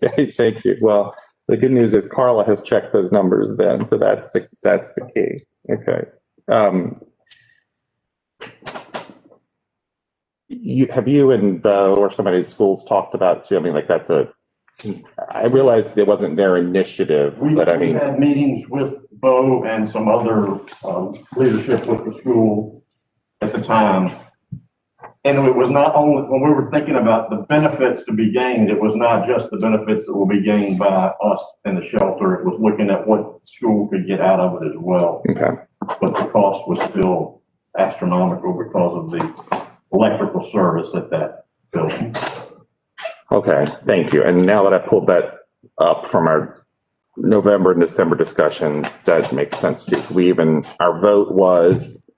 Okay, thank you. Well, the good news is Carla has checked those numbers then, so that's the key. Okay. Have you and Bo or somebody at schools talked about too? I mean, like I realized it wasn't their initiative, but I mean. We had meetings with Bo and some other leadership with the school at the time. And it was not only, when we were thinking about the benefits to be gained, it was not just the benefits that will be gained by us in the shelter. It was looking at what the school could get out of it as well. Okay. But the cost was still astronomical because of the electrical service at that building. Okay, thank you. And now that I pulled that up from our November and December discussions, that makes sense too. Our vote was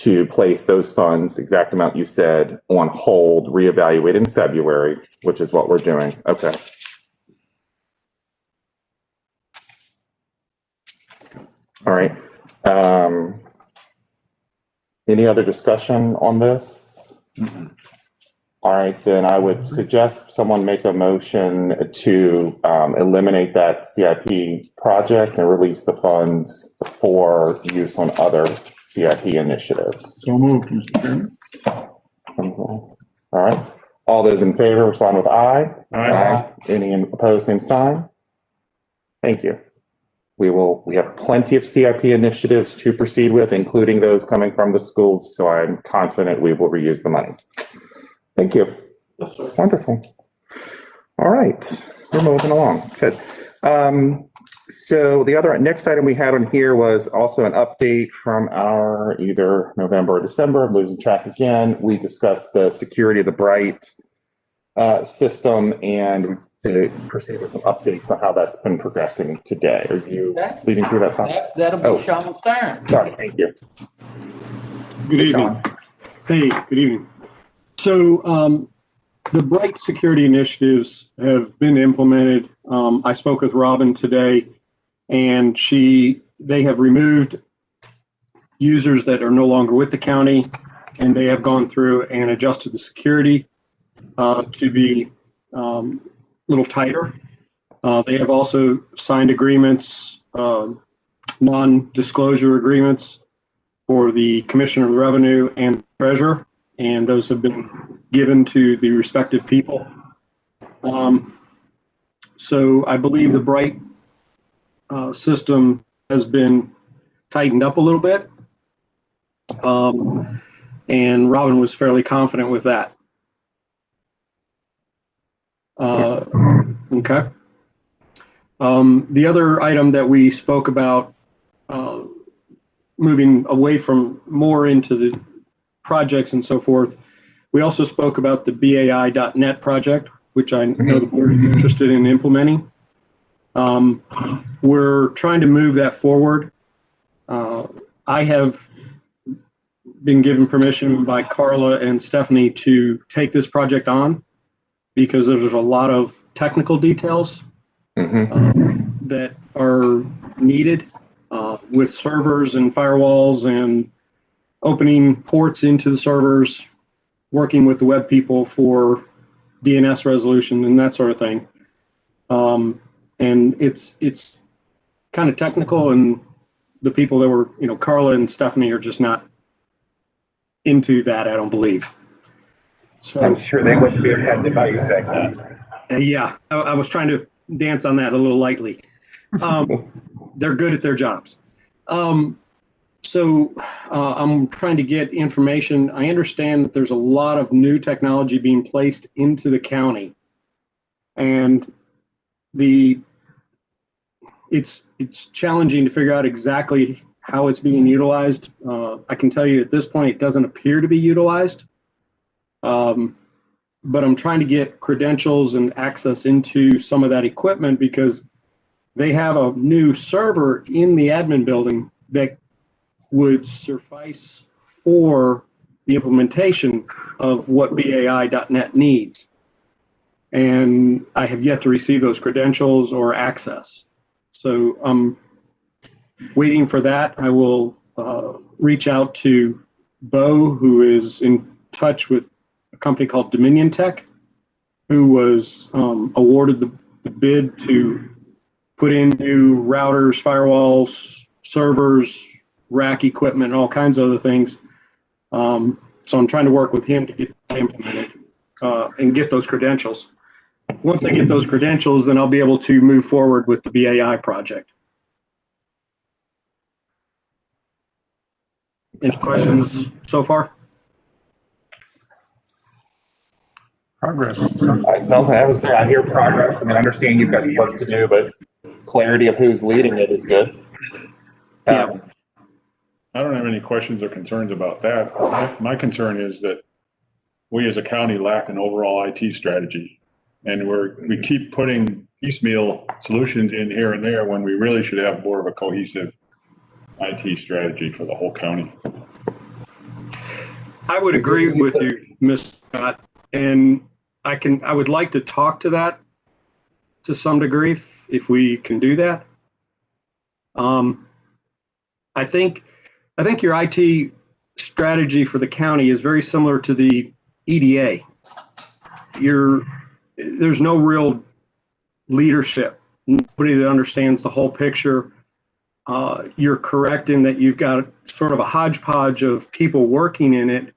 to place those funds, exact amount you said, on hold, reevaluate in February, which is what we're doing. Okay. All right. Any other discussion on this? Mm-hmm. All right, then I would suggest someone make a motion to eliminate that CIP project and release the funds for use on other CIP initiatives. So moved, Mr. Chairman. All right, All those in favor respond with aye. Aye. Any opposed, same sign. Thank you. We have plenty of CIP initiatives to proceed with, including those coming from the schools, so I'm confident we will reuse the money. Thank you. Yes, sir. Wonderful. All right, we're moving along. Good. So the next item we had on here was also an update from our either November or December. I'm losing track again. We discussed the security of the Bright system, and to proceed with some updates on how that's been progressing today. Are you leading through that topic? That'll be Sean Stern. Sorry, thank you. Good evening. Hey, good evening. So the Bright security initiatives have been implemented. I spoke with Robin today, and they have removed users that are no longer with the county, and they have gone through and adjusted the security to be a little tighter. They have also signed agreements, non-disclosure agreements for the Commissioner of Revenue and Treasurer, and those have been given to the respective people. So I believe the Bright system has been tightened up a little bit, and Robin was fairly confident with that. Okay. The other item that we spoke about, moving away from more into the projects and so forth, we also spoke about the BAI.net project, which I know the board is interested in implementing. We're trying to move that forward. I have been given permission by Carla and Stephanie to take this project on because there's a lot of technical details that are needed with servers and firewalls and opening ports into the servers, working with the web people for DNS resolution and that sort of thing. And it's kind of technical, and the people that were, Carla and Stephanie are just not into that, I don't believe. So I'm sure they wouldn't be offended by you saying that. Yeah, I was trying to dance on that a little lightly. They're good at their jobs. So I'm trying to get information. I understand that there's a lot of new technology being placed into the county, and it's challenging to figure out exactly how it's being utilized. I can tell you at this point, it doesn't appear to be utilized. But I'm trying to get credentials and access into some of that equipment because they have a new server in the admin building that would suffice for the implementation of what BAI.net needs. And I have yet to receive those credentials or access. So I'm waiting for that. I will reach out to Bo, who is in touch with a company called Dominion Tech, who was awarded the bid to put in new routers, firewalls, servers, rack equipment, and all kinds of other things. So I'm trying to work with him to get that implemented and get those credentials. Once I get those credentials, then I'll be able to move forward with the BAI project. Any questions so far? Progress. It sounds like I hear progress. I mean, I understand you've got work to do, but clarity of who's leading it is good. Yeah. I don't have any questions or concerns about that. My concern is that we as a county lack an overall IT strategy. And we keep putting piecemeal solutions in here and there when we really should have more of a cohesive IT strategy for the whole county. I would agree with you, Ms. Scott, and I would like to talk to that to some degree if we can do that. I think your IT strategy for the county is very similar to the EDA. There's no real leadership, nobody that understands the whole picture. You're correct in that you've got sort of a hodgepodge of people working in it,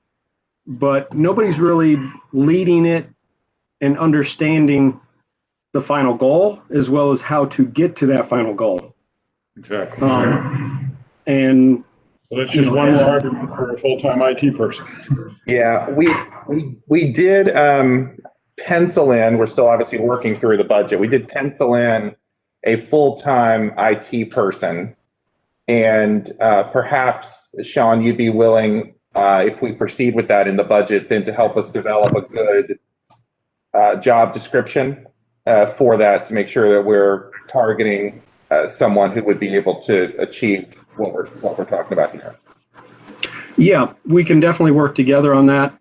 but nobody's really leading it and understanding the final goal as well as how to get to that final goal. Exactly. And So that's just one more argument for a full-time IT person. Yeah, we did pencil in, we're still obviously working through the budget. We did pencil in a full-time IT person. And perhaps, Sean, you'd be willing, if we proceed with that in the budget, then to help us develop a good job description for that, to make sure that we're targeting someone who would be able to achieve what we're talking about here. Yeah, we can definitely work together on that.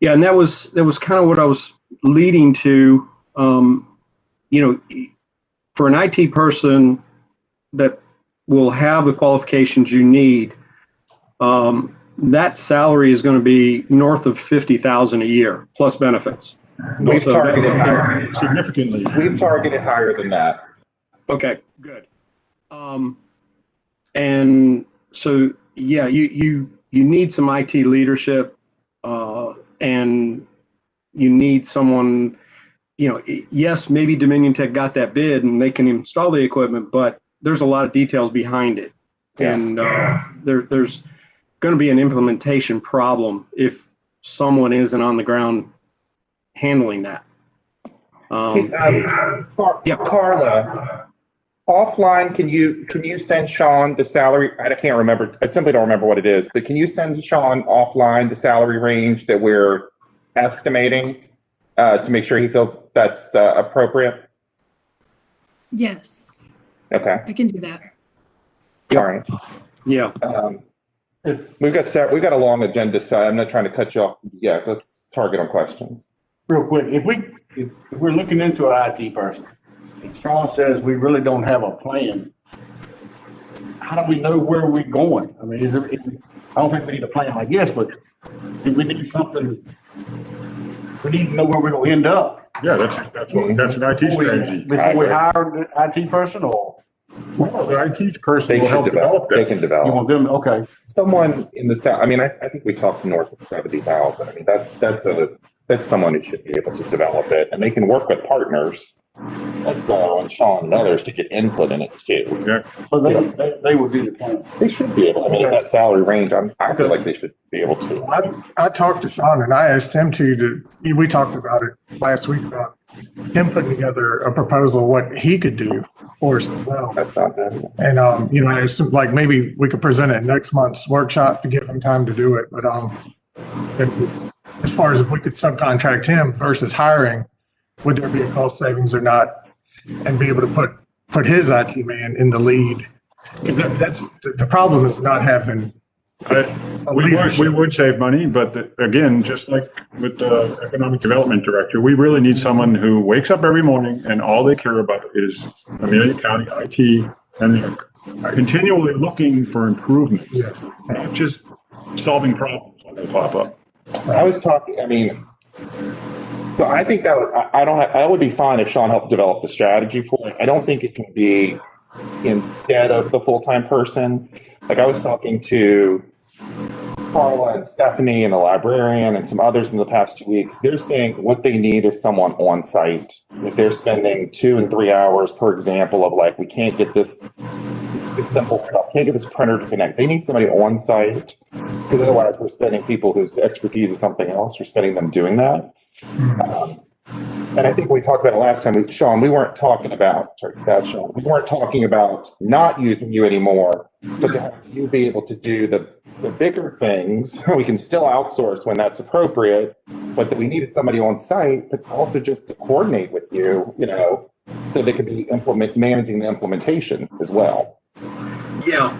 Yeah, and that was kind of what I was leading to. For an IT person that will have the qualifications you need, that salary is going to be north of $50,000 a year plus benefits. We've targeted higher, significantly. We've targeted higher than that. Okay, good. And so, yeah, you need some IT leadership, and you need someone, yes, maybe Dominion Tech got that bid and they can install the equipment, but there's a lot of details behind it. Yeah. And there's going to be an implementation problem if someone isn't on the ground handling that. Carla, offline, can you send Sean the salary? I can't remember. I simply don't remember what it is, but can you send Sean offline the salary range that we're estimating to make sure he feels that's appropriate? Yes, Okay. I can do that. All right. Yeah. We've got a long agenda, so I'm not trying to cut you off. Yeah, let's target on questions. Real quick, if we're looking into an IT person, if Sean says we really don't have a plan, how do we know where we're going? I mean, I don't think we need a plan like this, but do we need something? We need to know where we're going to end up. Yeah, that's an IT strategy. Before we hire an IT person, or? Well, the IT person will help develop that. They can develop. You want them, okay. Someone in the South, I mean, I think we talked to north of 70,000. I mean, that's someone who should be able to develop it, and they can work with partners like Darrell and Sean and others to get input in it too. Yeah. Well, they would do the plan. They should be able. I mean, that salary range, I feel like they should be able to. I talked to Sean and I asked him we talked about it last week about him putting together a proposal, what he could do for us as well. That's not bad. And, I asked him, like, maybe we could present it next month's workshop to give him time to do it. But, as far as if we could subcontract him versus hiring, would there be a cost savings or not? And be able to put his IT man in the lead. Because that's the problem is not having. We would save money, but again, just like with the economic development director, we really need someone who wakes up every morning and all they care about is Amelia County IT, and they're continually looking for improvements. Yes. Not just solving problems when they pop up. I was talking. I mean, so I think that would be fine if Sean helped develop the strategy for it. I don't think it can be instead of the full-time person. Like, I was talking to Carla and Stephanie and the librarian and some others in the past 2 weeks. They're saying what they need is someone on site. That they're spending 2 and 3 hours, per example, of like, we can't get this simple stuff, can't get this printer to connect. They need somebody on site, because otherwise we're spending people whose expertise is something else. We're spending them doing that. And I think we talked about it last time, Sean, we weren't talking about not using you anymore, but to have you be able to do the bigger things. We can still outsource when that's appropriate, but that we needed somebody on site, but also just to coordinate with you, so they could be managing the implementation as well. Yeah.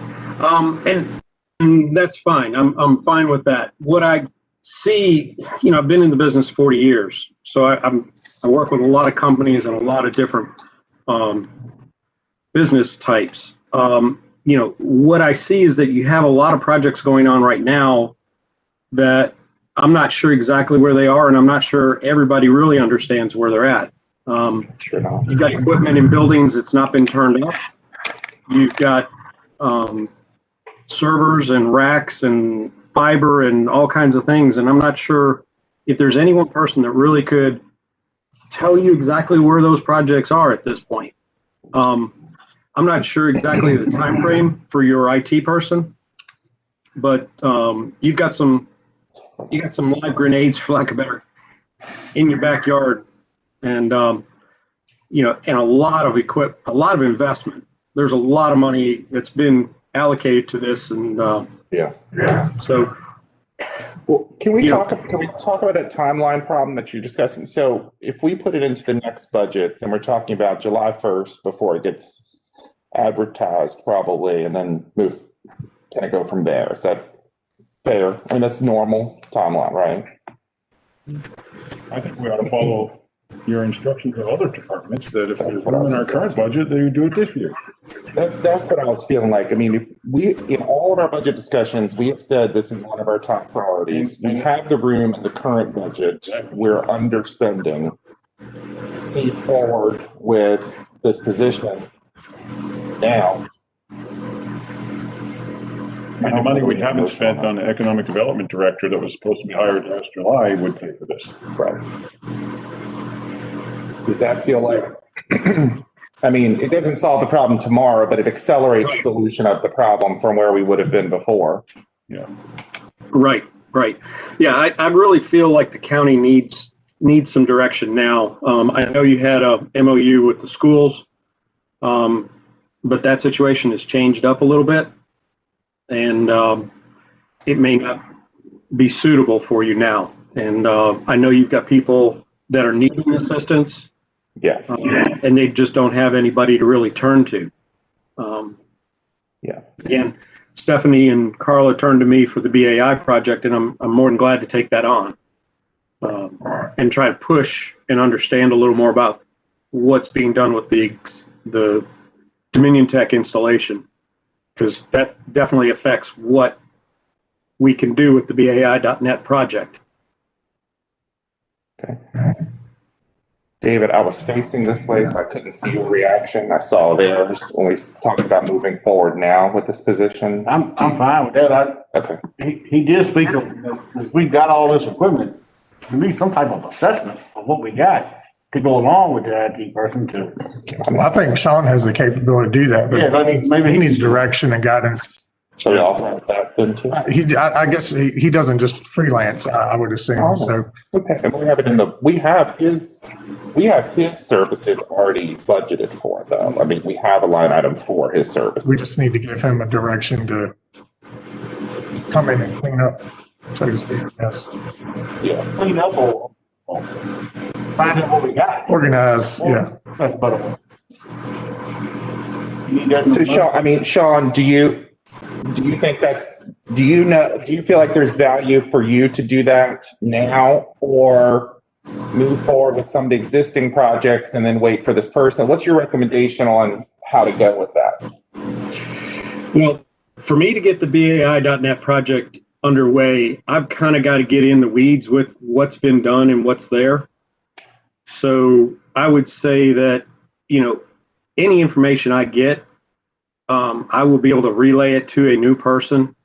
And that's fine. I'm fine with that. What I see, I've been in the business 40 years, so I work with a lot of companies and a lot of different business types. What I see is that you have a lot of projects going on right now that I'm not sure exactly where they are, and I'm not sure everybody really understands where they're at. Sure not. You've got equipment in buildings that's not been turned up. You've got servers and racks and fiber and all kinds of things, and I'm not sure if there's any one person that really could tell you exactly where those projects are at this point. I'm not sure exactly the time frame for your IT person, but you've got some live grenades, for lack of better, in your backyard, and and a lot of a lot of investment. There's a lot of money that's been allocated to this, and so. Well, can we talk about that timeline problem that you're discussing? So if we put it into the next budget, and we're talking about July 1st before it gets advertised probably, and then kind of go from there. Is that fair? I mean, that's normal timeline, right? I think we ought to follow your instructions of other departments that if there's room in our current budget, they do it this year. That's what I was feeling like. I mean, if we, in all of our budget discussions, we have said this is one of our top priorities. We have the room in the current budget. We're underspending. See forward with this position now. I mean, the money we haven't spent on the economic development director that was supposed to be hired last July would pay for this. Right. Does that feel like, I mean, it doesn't solve the problem tomorrow, but it accelerates solution of the problem from where we would have been before. Yeah. Right. Yeah, I really feel like the county needs some direction now. I know you had a MOU with the schools, but that situation has changed up a little bit, and it may not be suitable for you now. And I know you've got people that are needing assistance. Yeah. And they just don't have anybody to really turn to. Again, Stephanie and Carla turned to me for the BAI project, and I'm more than glad to take that on and try to push and understand a little more about what's being done with the Dominion Tech installation, because that definitely affects what we can do with the BAI.net project. Okay. David, I was facing this way, so I couldn't see your reaction. I saw theirs when we talked about moving forward now with this position. I'm fine with that. Okay. He did speak of, if we got all this equipment, we need some type of assessment of what we got to go along with the IT person to. Well, I think Sean has the capability to do that, but maybe he needs direction and guidance. So we authorize that then too? I guess he doesn't just freelance, I would assume, so. Okay, and we have it we have his services already budgeted for though. I mean, we have a line item for his services. We just need to give him a direction to come in and clean up, so to speak, yes. Yeah. Clean up or find out what we got. Organize, yeah. That's better. So Sean, do you think do you feel like there's value for you to do that now or move forward with some of the existing projects and then wait for this person? What's your recommendation on how to go with that? Well, for me to get the BAI.net project underway, I've kind of got to get in the weeds with what's been done and what's there. So I would say that, any information I get, I will be able to relay it to a new person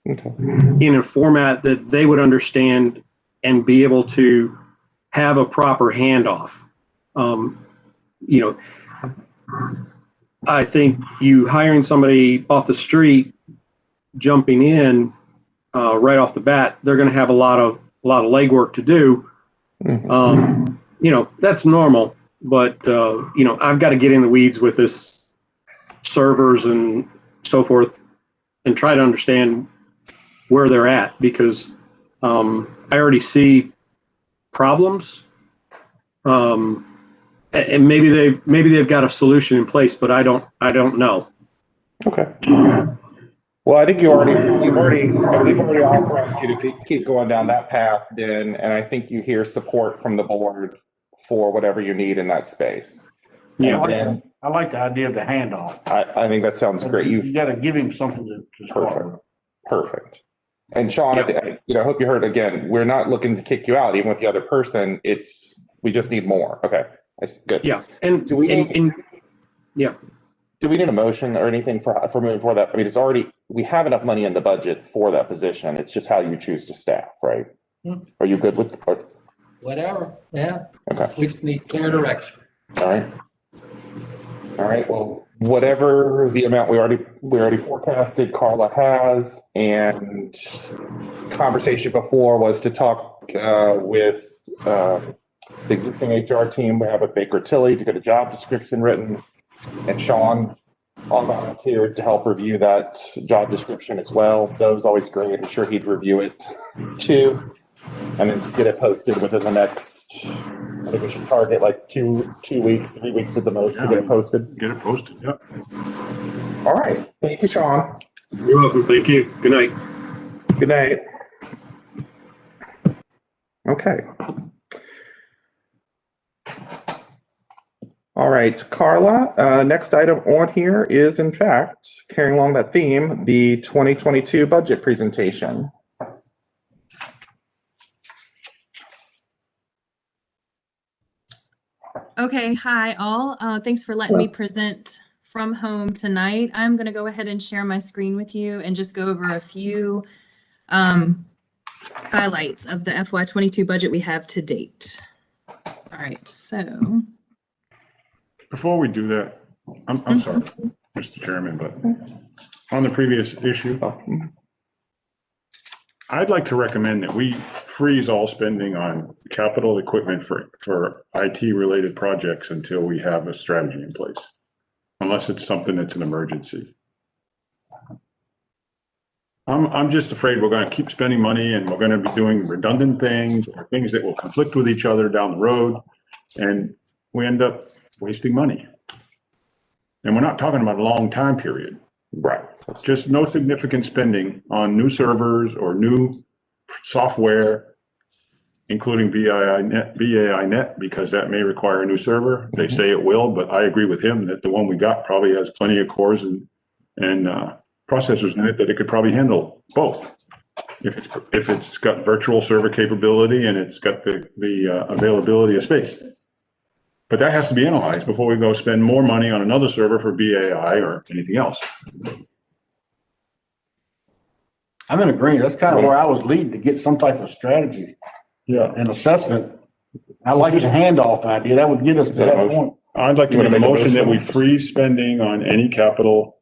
in a format that they would understand and be able to have a proper handoff. I think you hiring somebody off the street, jumping in right off the bat, they're going to have a lot of legwork to do. That's normal, but I've got to get in the weeds with this servers and so forth and try to understand where they're at, because I already see problems, and maybe they've got a solution in place, but I don't know. Okay. Well, I think we've already authorized you to keep going down that path, then, and I think you hear support from the board for whatever you need in that space. Yeah, I like the idea of the handoff. I think that sounds great. You got to give him something to start with. Perfect. And Sean, I hope you heard again, we're not looking to kick you out, even with the other person. We just need more. Okay. That's good. Yeah. And do we need a motion or anything for moving forward? That, I mean, we have enough money in the budget for that position. It's just how you choose to staff, right? Are you good with? Whatever, yeah. Okay. We just need clear direction. All right. All right, well, whatever the amount we already forecasted, Carla has, and conversation before was to talk with the existing HR team we have with Baker Tilly to get a job description written. And Sean volunteered to help review that job description as well. That was always great. I'm sure he'd review it too. And then get it posted within the next, I think we should target like 2 weeks, 3 weeks at the most to get it posted. Get it posted, yep. All right. Thank you, Sean. You're welcome. Thank you. Good night. Good night. Okay. All right, Carla, next item on here is in fact, carrying along that theme, the 2022 budget presentation. Okay, hi all. Thanks for letting me present from home tonight. I'm going to go ahead and share my screen with you and just go over a few highlights of the FY22 budget we have to date. All right, so. Before we do that, I'm sorry, Mr. Chairman, but on the previous issue, I'd like to recommend that we freeze all spending on capital equipment for IT-related projects until we have a strategy in place, unless it's something that's an emergency. I'm just afraid we're going to keep spending money and we're going to be doing redundant things or things that will conflict with each other down the road, and we end up wasting money. And we're not talking about a long time period. Right. It's just no significant spending on new servers or new software, including BAInet, because that may require a new server. They say it will, but I agree with him that the one we got probably has plenty of cores and processors in it that it could probably handle both. If it's got virtual server capability and it's got the availability of space. But that has to be analyzed before we go spend more money on another server for BAI or anything else. I'm in agreement. That's kind of where I was leading, to get some type of strategy. Yeah. And assessment. I like the handoff idea. That would get us to that point. I'd like to make a motion that we freeze spending on any capital,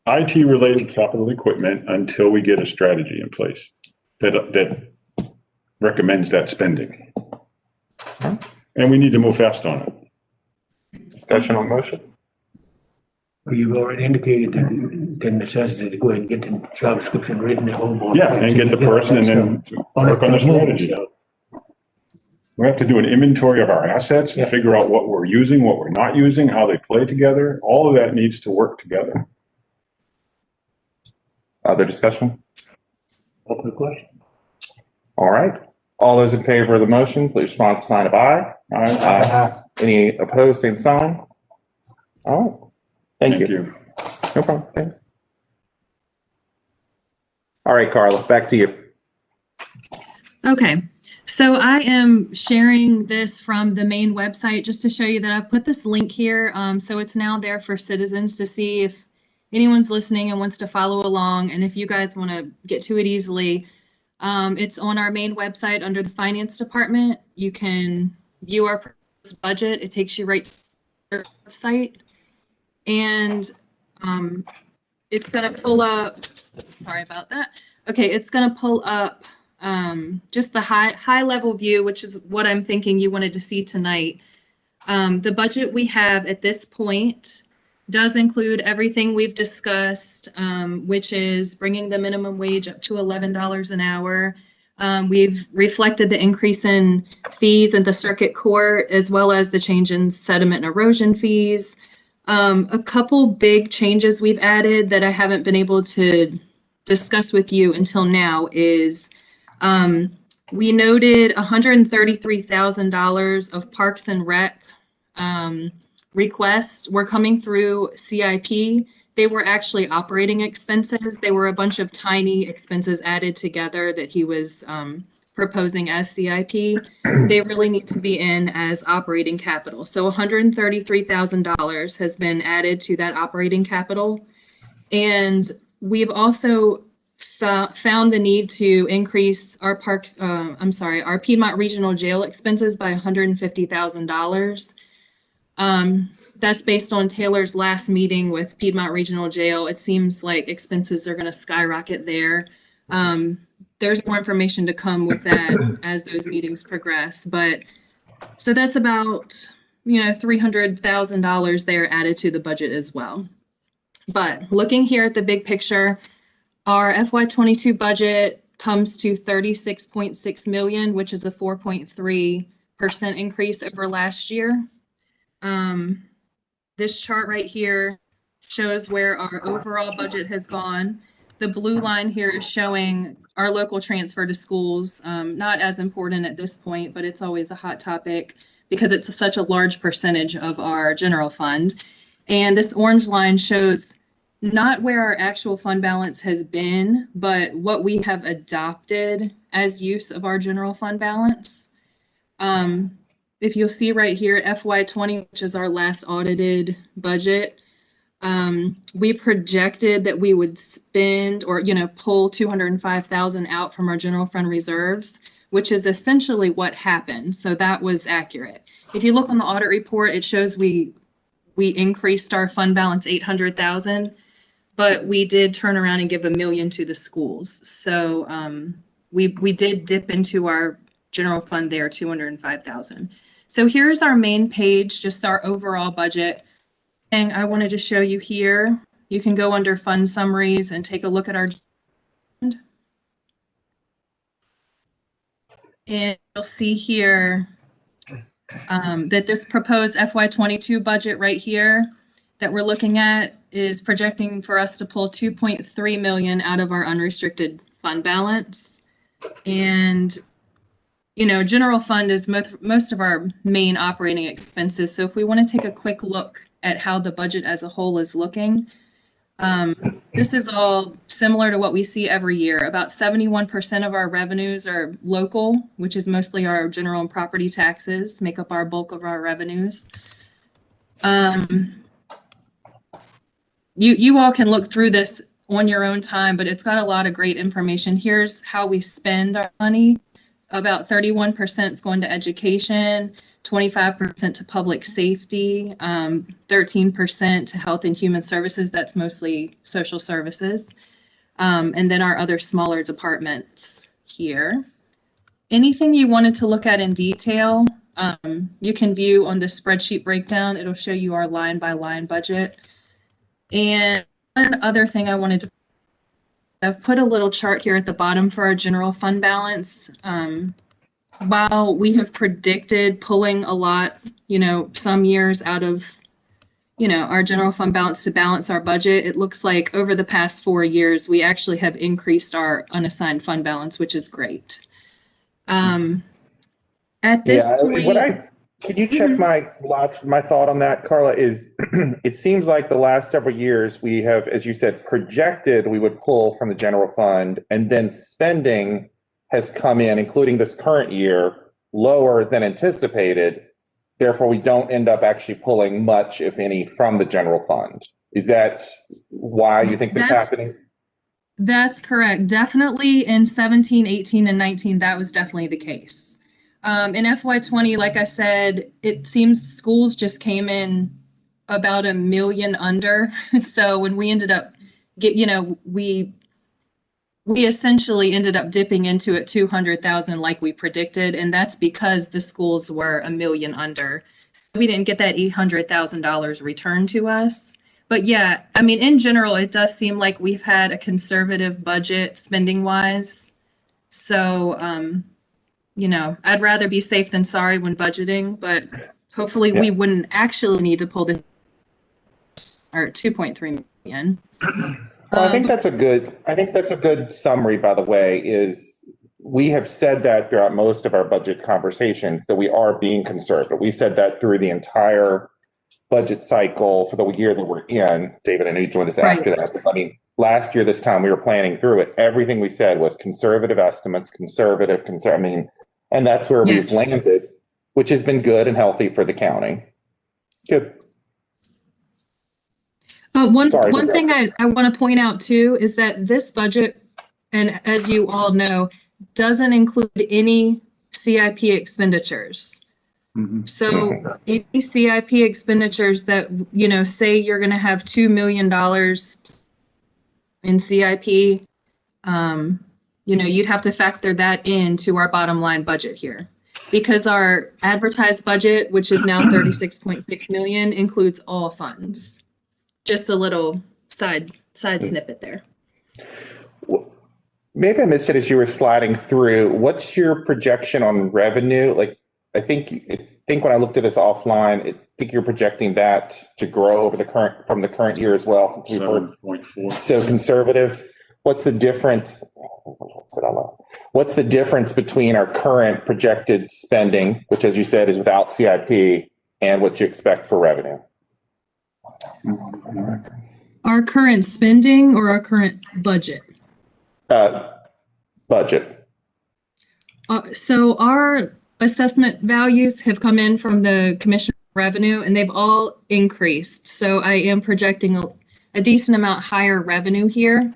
IT-related capital equipment until we get a strategy in place that recommends that spending. And we need to move fast on it. Discussion on motion? Well, you've already indicated the necessity to go ahead and get the job description written, the whole board. Yeah, and get the person and then work on the strategy. We have to do an inventory of our assets and figure out what we're using, what we're not using, how they play together. All of that needs to work together. Other discussion? Open the question. All right. All those in favor of the motion, please respond with a sign of aye. Aye. Any opposed, same sign? Oh, thank you. No problem, thanks. All right, Carla, back to you. Okay, so I am sharing this from the main website just to show you that I've put this link here. So it's now there for citizens to see if anyone's listening and wants to follow along. And if you guys want to get to it easily, it's on our main website under the finance department. You can view our budget. It takes you right to our website. And it's going to pull up, sorry about that. Okay, it's going to pull up just the high level view, which is what I'm thinking you wanted to see tonight. The budget we have at this point does include everything we've discussed, which is bringing the minimum wage up to $11 an hour. We've reflected the increase in fees in the circuit court, as well as the change in sediment and erosion fees. A couple big changes we've added that I haven't been able to discuss with you until now is we noted $133,000 of Parks and Rec requests were coming through CIP. They were actually operating expenses. They were a bunch of tiny expenses added together that he was proposing as CIP. They really need to be in as operating capital. So $133,000 has been added to that operating capital. And we've also found the need to increase our our Piedmont Regional Jail expenses by $150,000. That's based on Taylor's last meeting with Piedmont Regional Jail. It seems like expenses are going to skyrocket there. There's more information to come with that as those meetings progress, but so that's about, $300,000 there added to the budget as well. But looking here at the big picture, our FY22 budget comes to 36.6 million, which is a 4.3% increase over last year. This chart right here shows where our overall budget has gone. The blue line here is showing our local transfer to schools. Not as important at this point, but it's always a hot topic because it's such a large percentage of our general fund. And this orange line shows not where our actual fund balance has been, but what we have adopted as use of our general fund balance. If you'll see right here at FY20, which is our last audited budget, we projected that we would spend or, pull 205,000 out from our general fund reserves, which is essentially what happened. So that was accurate. If you look on the audit report, it shows we increased our fund balance 800,000, but we did turn around and give $1 million to the schools. So we did dip into our general fund there, 205,000. So here's our main page, just our overall budget. And I wanted to show you here. You can go under fund summaries and take a look at our fund. And you'll see here that this proposed FY22 budget right here that we're looking at is projecting for us to pull 2.3 million out of our unrestricted fund balance. And general fund is most of our main operating expenses. So if we want to take a quick look at how the budget as a whole is looking, this is all similar to what we see every year. About 71% of our revenues are local, which is mostly our general and property taxes, make up our bulk of our revenues. You all can look through this on your own time, but it's got a lot of great information. Here's how we spend our money. About 31% is going to education, 25% to public safety, 13% to health and human services. That's mostly social services. And then our other smaller departments here. Anything you wanted to look at in detail, you can view on the spreadsheet breakdown. It'll show you our line by line budget. And one other thing I wanted to, I've put a little chart here at the bottom for our general fund balance. While we have predicted pulling a lot, some years out of, our general fund balance to balance our budget, it looks like over the past 4 years, we actually have increased our unassigned fund balance, which is great. At this point, can you check my thought on that, Carla? Is it seems like the last several years we have, as you said, projected we would pull from the general fund, and then spending has come in, including this current year, lower than anticipated. Therefore, we don't end up actually pulling much, if any, from the general fund. Is that why you think that's happening? That's correct. Definitely in 17, 18, and 19, that was definitely the case. In FY20, like I said, it seems schools just came in about $1 million under. So when we ended up we essentially ended up dipping into it 200,000 like we predicted, and that's because the schools were $1 million under. We didn't get that $800,000 returned to us. But yeah, I mean, in general, it does seem like we've had a conservative budget spending wise. So, I'd rather be safe than sorry when budgeting, but hopefully we wouldn't actually need to pull the 2.3 million. Well, I think that's a good summary, by the way, is we have said that throughout most of our budget conversations that we are being conservative. We said that through the entire budget cycle for the year that we're in. David, I know you joined us after that. But I mean, last year, this time we were planning through it. Everything we said was conservative estimates, and that's where we've landed, which has been good and healthy for the county. Good. One thing I want to point out too is that this budget and as you all know, doesn't include any CIP expenditures. So any CIP expenditures that, you know, say you're going to have $2 million in CIP, you know, you'd have to factor that into our bottom line budget here, because our advertised budget, which is now 36.6 million, includes all funds. Just a little side snippet there. Maybe I missed it as you were sliding through. What's your projection on revenue? Like, I think when I looked at this offline, I think you're projecting that to grow over from the current year as well, since we've heard 7.4. so conservative. What's the difference? What's the difference between our current projected spending, which, as you said, is without CIP, and what you expect for revenue? Our current spending or our current budget? Budget. So our assessment values have come in from the Commission on Revenue, and they've all increased. So I am projecting a decent amount higher revenue here.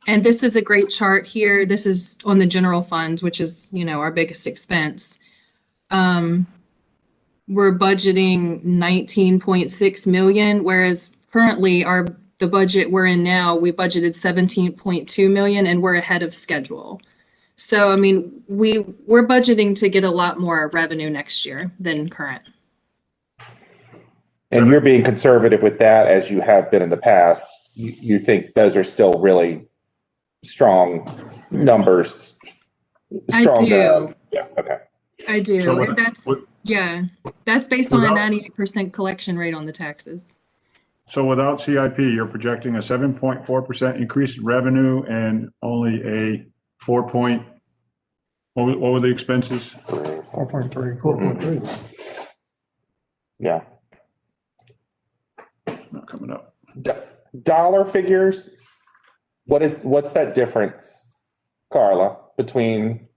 And this is a great chart here. This is on the general funds, which is, you know, our biggest expense. We're budgeting 19.6 million, whereas currently the budget we're in now, we budgeted 17.2 million, and we're ahead of schedule. So, I mean, we're budgeting to get a lot more revenue next year than current. And you're being conservative with that, as you have been in the past. You think those are still really strong numbers? Strong, I do. Yeah, okay. I do. So And that's based on a 98% collection rate on the taxes. So without CIP, you're projecting a 7.4% increase in revenue and only a what were the expenses? 4.3. 4.3. Yeah. Not coming up. Dollar figures. What's that difference, Carla, between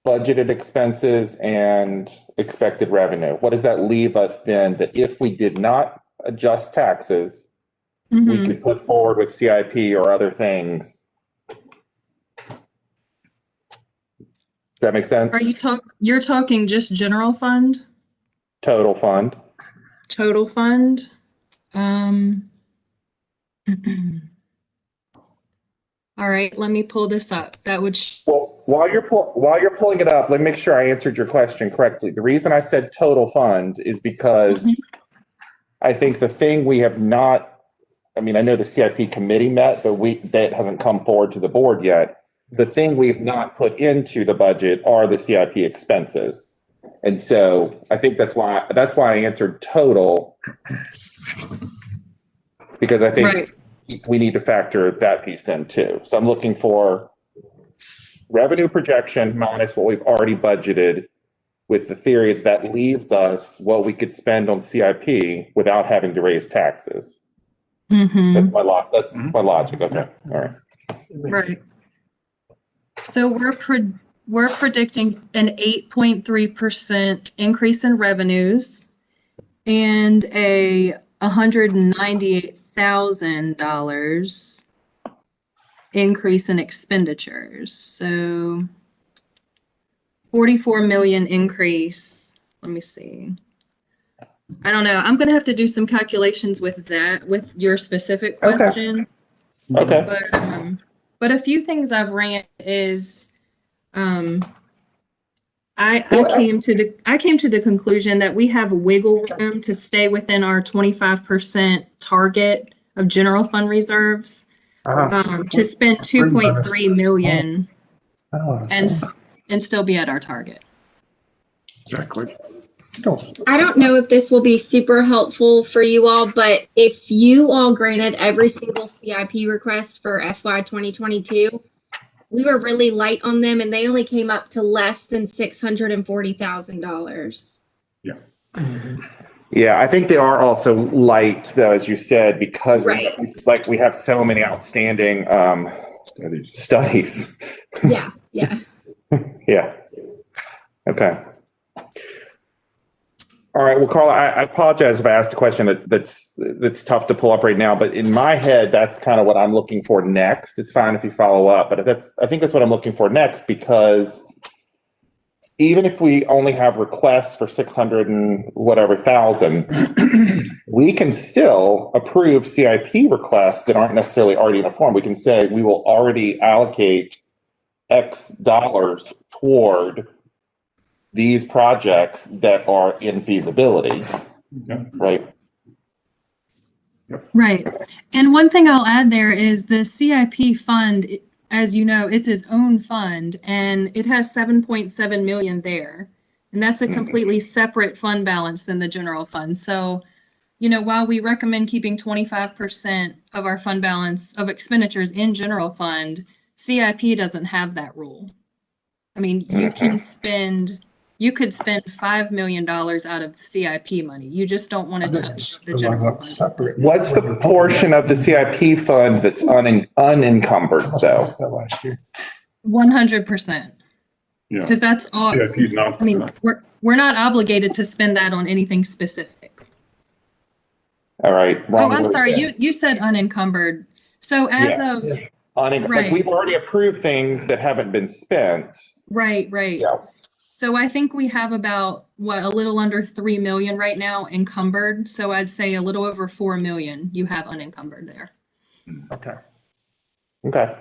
budgeted expenses and expected revenue? What does that leave us then, that if we did not adjust taxes, we could put forward with CIP or other things? Does that make sense? You're talking just general fund? Total fund. Total fund. All right, let me pull this up. That would. Well, while you're pulling it up, let me make sure I answered your question correctly. The reason I said total fund is because I think the thing we have not, I mean, I know the CIP committee met, but that hasn't come forward to the board yet. The thing we've not put into the budget are the CIP expenses. And so I think that's why I answered total, because I think we need to factor that piece in too. So I'm looking for revenue projection minus what we've already budgeted, with the theory that leaves us what we could spend on CIP without having to raise taxes. That's my logic. Okay. All right. Right. So we're predicting an 8.3% increase in revenues and a $198,000 increase in expenditures. So 44 million increase. Let me see. I don't know. I'm going to have to do some calculations with that, with your specific question. Okay. But a few things I've ran is, I came to the conclusion that we have wiggle room to stay within our 25% target of general fund reserves, to spend 2.3 million and still be at our target. Exactly. I don't know if this will be super helpful for you all, but if you all granted every single CIP request for FY 2022, we were really light on them, and they only came up to less than $640,000. Yeah. Yeah, I think they are also light, though, as you said, because we have so many outstanding studies. Yeah. Yeah. Yeah. Okay. All right. Well, Carla, I apologize if I asked a question that's that's tough to pull up right now, but in my head, that's kind of what I'm looking for next. It's fine if you follow up, but I think that's what I'm looking for next, because even if we only have requests for 600 and whatever thousand, we can still approve CIP requests that aren't necessarily already in a form. We can say we will already allocate X dollars toward these projects that are in feasibility, right? Right. And one thing I'll add there is the CIP fund, as you know, it's its own fund and it has 7.7 million there. And that's a completely separate fund balance than the general fund. So, you know, while we recommend keeping 25% of our fund balance of expenditures in general fund, CIP doesn't have that rule. I mean, you could spend $5 million out of the CIP money. You just don't want to touch the general fund. What's the portion of the CIP fund that's unencumbered though? 100%. Yeah. Because that's all. CIP's not. I mean, we're not obligated to spend that on anything specific. All right. Oh, I'm sorry. You said unencumbered. So as of like we've already approved things that haven't been spent. Right. Yeah. So I think we have about a little under 3 million right now encumbered. So I'd say a little over 4 million you have unencumbered there. Okay.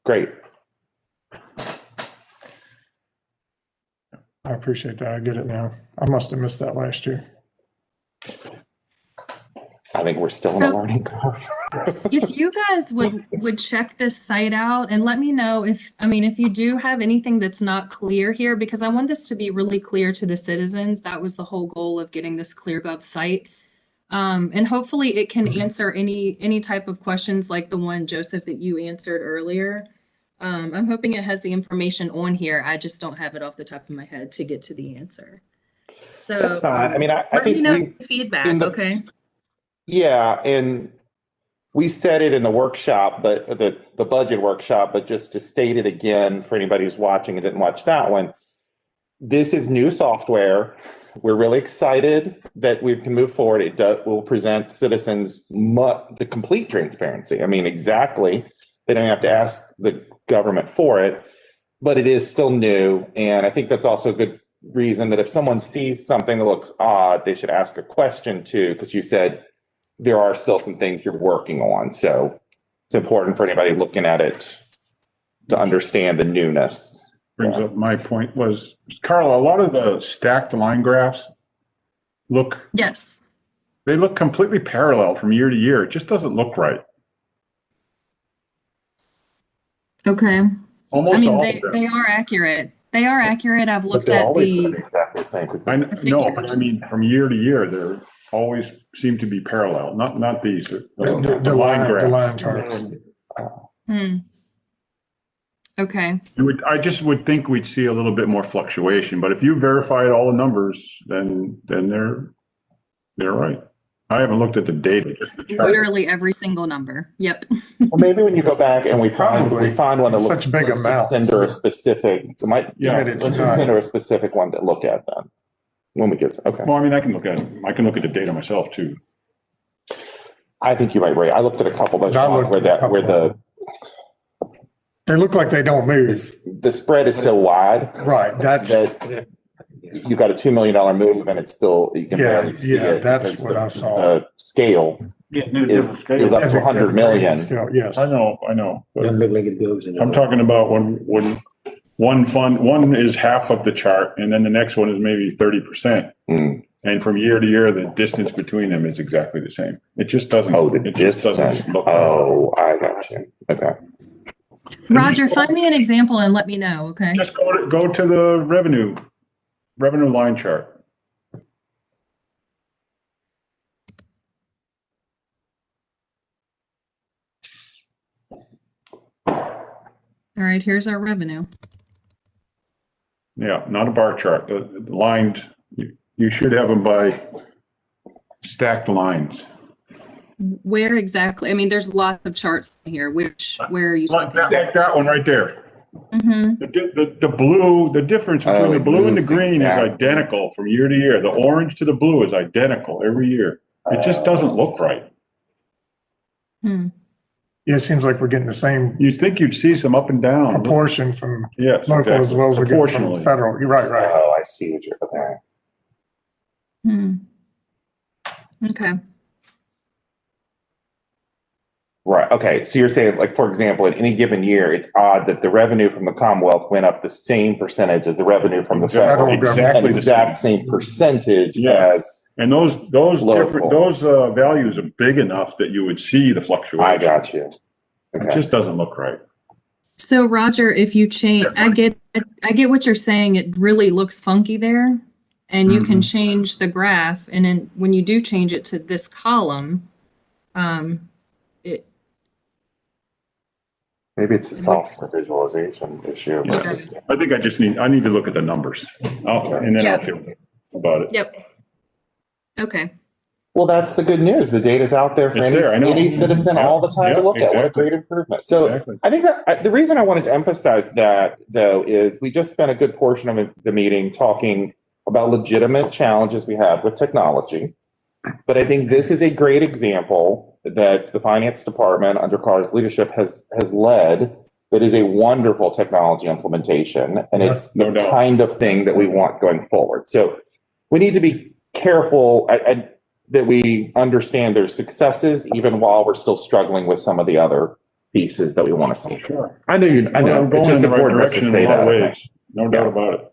Great. I appreciate that. I get it now. I must have missed that last year. I think we're still in a learning curve. If you guys would check this site out and let me know if you do have anything that's not clear here, because I want this to be really clear to the citizens. That was the whole goal of getting this ClearGov site. And hopefully it can answer any type of questions like the one, Joseph, that you answered earlier. I'm hoping it has the information on here. I just don't have it off the top of my head to get to the answer. So that's fine. I mean, I let think me know feedback, okay? Yeah, and we said it in the workshop, but the budget workshop, but just to state it again for anybody who's watching and didn't watch that one, this is new software. We're really excited that we can move forward. It will present citizens the complete transparency. I mean, exactly. They don't have to ask the government for it, but it is still new. And I think that's also a good reason that if someone sees something that looks odd, they should ask a question too, because you said there are still some things you're working on. So it's important for anybody looking at it to understand the newness. Brings up my point was, Carla, a lot of the stacked line graphs they look completely parallel from year to year. It just doesn't look right. Okay. Almost they are accurate. They are accurate. I've looked at the exactly the same. But I mean, from year to year, they're always seem to be parallel. Not these. The line graphs. The line charts. Okay. I just would think we'd see a little bit more fluctuation, but if you verified all the numbers, then they're right. I haven't looked at the data, just the chart. Literally every single number. Yep. Well, maybe when you go back and we find one that looks such big let's amount. just send her a specific. Let's just send her a specific one to look at then. When we get okay. Well, I mean, I can look at the data myself too. I think you might be right. I looked at a couple that they look like they don't move. The spread is so wide. Right. That you got a $2 million move and it's still, you can barely see it. That's what I saw. The scale is up to 100 million. Yes. I know. But Doesn't look like it goes in. I'm talking about when one is half of the chart and then the next one is maybe 30%. And from year to year, the distance between them is exactly the same. It just doesn't. Oh, the distance. I got you. Okay. Roger, find me an example and let me know, okay? Just go to the revenue line chart. All right, here's our revenue. Yeah, not a bar chart. The lined, you should have them by stacked lines. Where exactly? I mean, there's lots of charts in here. Where are you talking about? Like that one right there. Mm-hmm. The blue, the difference between the blue and the green is identical from year to year. The orange to the blue is identical every year. It just doesn't look right. Hmm. Yeah, it seems like we're getting the same You'd think you'd see some up and down. proportion from Yes, local as exactly. well as we get from Proportionally. federal. You're right, right. Oh, I see what you're saying. Hmm. Okay. Right. Okay. So you're saying, like, for example, in any given year, it's odd that the revenue from the Commonwealth went up the same percentage as the revenue from the federal. Exactly An the exact same percentage Yeah. as. And those local. values are big enough that you would see the fluctuation. I got you. It just doesn't look right. So Roger, if you change, I get what you're saying. It really looks funky there, and you can change the graph. And then when you do change it to this column, it Maybe it's a software visualization issue. Yeah. Versus. I think I need to look at the numbers. And then I'll feel about it. Yep. Okay. Well, that's the good news. The data's out there for It's there, I know. any citizen all the time to look at. What a great improvement. So Exactly. I think that the reason I wanted to emphasize that, though, is we just spent a good portion of the meeting talking about legitimate challenges we have with technology. But I think this is a great example that the finance department under Carr's leadership has led. That is a wonderful technology implementation, and it's the kind of thing that we want going forward. So we need to be careful that we understand their successes, even while we're still struggling with some of the other pieces that we want to see. Sure. I know. We're going It's in just the right important for us to direction say in a lot of that. ways. No doubt about it.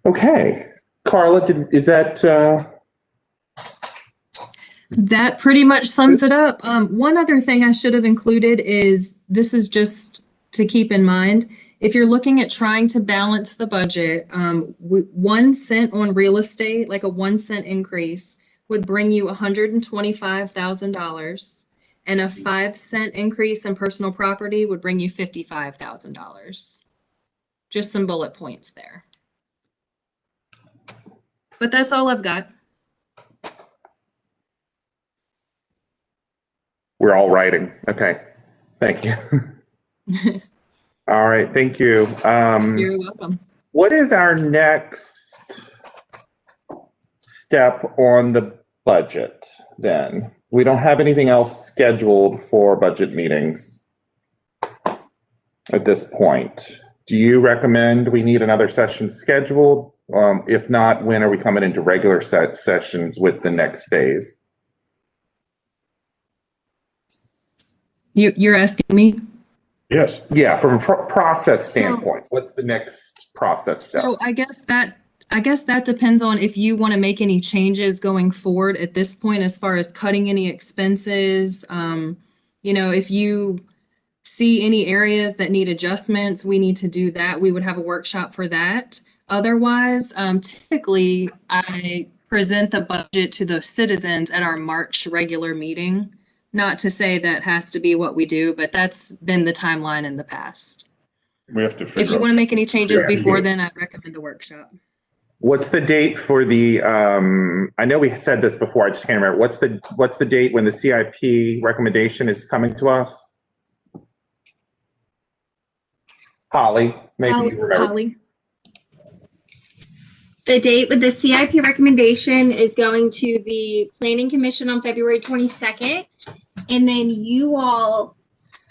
Okay, Carla, is that? That pretty much sums it up. One other thing I should have included is this is just to keep in mind. If you're looking at trying to balance the budget, 1 cent on real estate, like a 1 cent increase, would bring you $125,000, and a 5 cent increase in personal property would bring you $55,000. Just some bullet points there. But that's all I've got. We're all writing. Okay, thank you. All right, thank you. You're welcome. What is our next step on the budget then? We don't have anything else scheduled for budget meetings at this point. Do you recommend we need another session scheduled? If not, when are we coming into regular sessions with the next phase? You're asking me? Yes. Yeah, from a process standpoint, what's the next process step? So I guess that depends on if you want to make any changes going forward at this point, as far as cutting any expenses. If you see any areas that need adjustments, we need to do that. We would have a workshop for that. Otherwise, typically I present the budget to the citizens at our March regular meeting. Not to say that has to be what we do, but that's been the timeline in the past. We have to figure out. If you want to make any changes before then, I'd recommend a workshop. What's the date for the, I know we said this before, I just can't remember. What's the date when the CIP recommendation is coming to us? Holly, maybe you remember. Holly. The date with the CIP recommendation is going to the Planning Commission on February 22nd. And then you all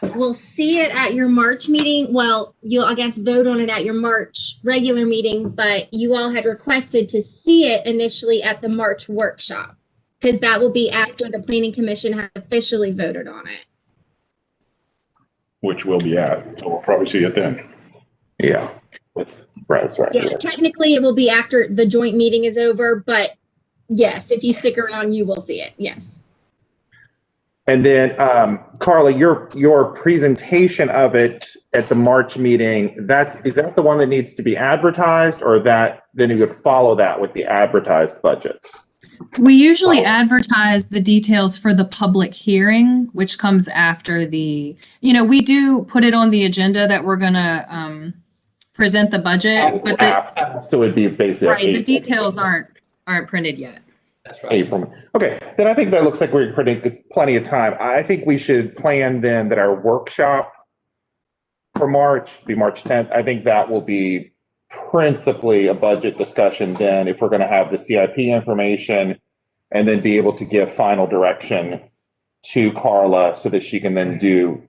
will see it at your March meeting. Well, you'll, I guess, vote on it at your March regular meeting, but you all had requested to see it initially at the March workshop, because that will be after the Planning Commission has officially voted on it. Which we'll be at, so we'll probably see it then. Yeah, that's right. Yeah, technically it will be after the joint meeting is over, but yes, if you stick around, you will see it. Yes. And then, Carla, your presentation of it at the March meeting, is that the one that needs to be advertised, or that then you would follow that with the advertised budget? We usually advertise the details for the public hearing, which comes after we do put it on the agenda that we're gonna present the budget, but so it'd be basically right, the details aren't printed yet. That's right. April. Okay, then I think that looks like we're plenty of time. I think we should plan then that our workshop for March be March 10th. I think that will be principally a budget discussion then, if we're going to have the CIP information and then be able to give final direction to Carla so that she can then do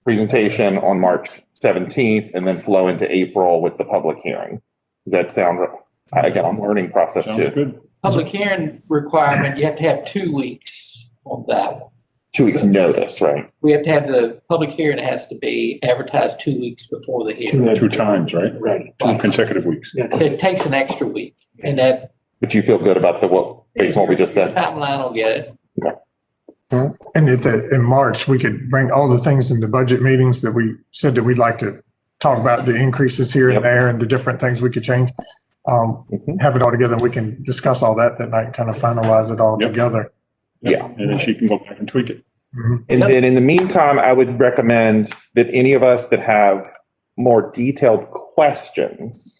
presentation on March 17th and then flow into April with the public hearing. Does that sound, again, I'm learning process Sounds too. good. Public hearing requirement, you have to have 2 weeks on that one. 2 weeks notice, right? We have to have the public hearing, it has to be advertised 2 weeks before the hearing. 2 times, right? Right. 2 consecutive weeks. It takes an extra week, and that But you feel good about based on what we just said? timeline will get it. And in March, we could bring all the things in the budget meetings that we said that we'd like to talk about, the increases here and there and the different things we could change. Have it all together and we can discuss all that night and kind of finalize it all together. Yeah. And then she can go back and tweak it. And then in the meantime, I would recommend that any of us that have more detailed questions,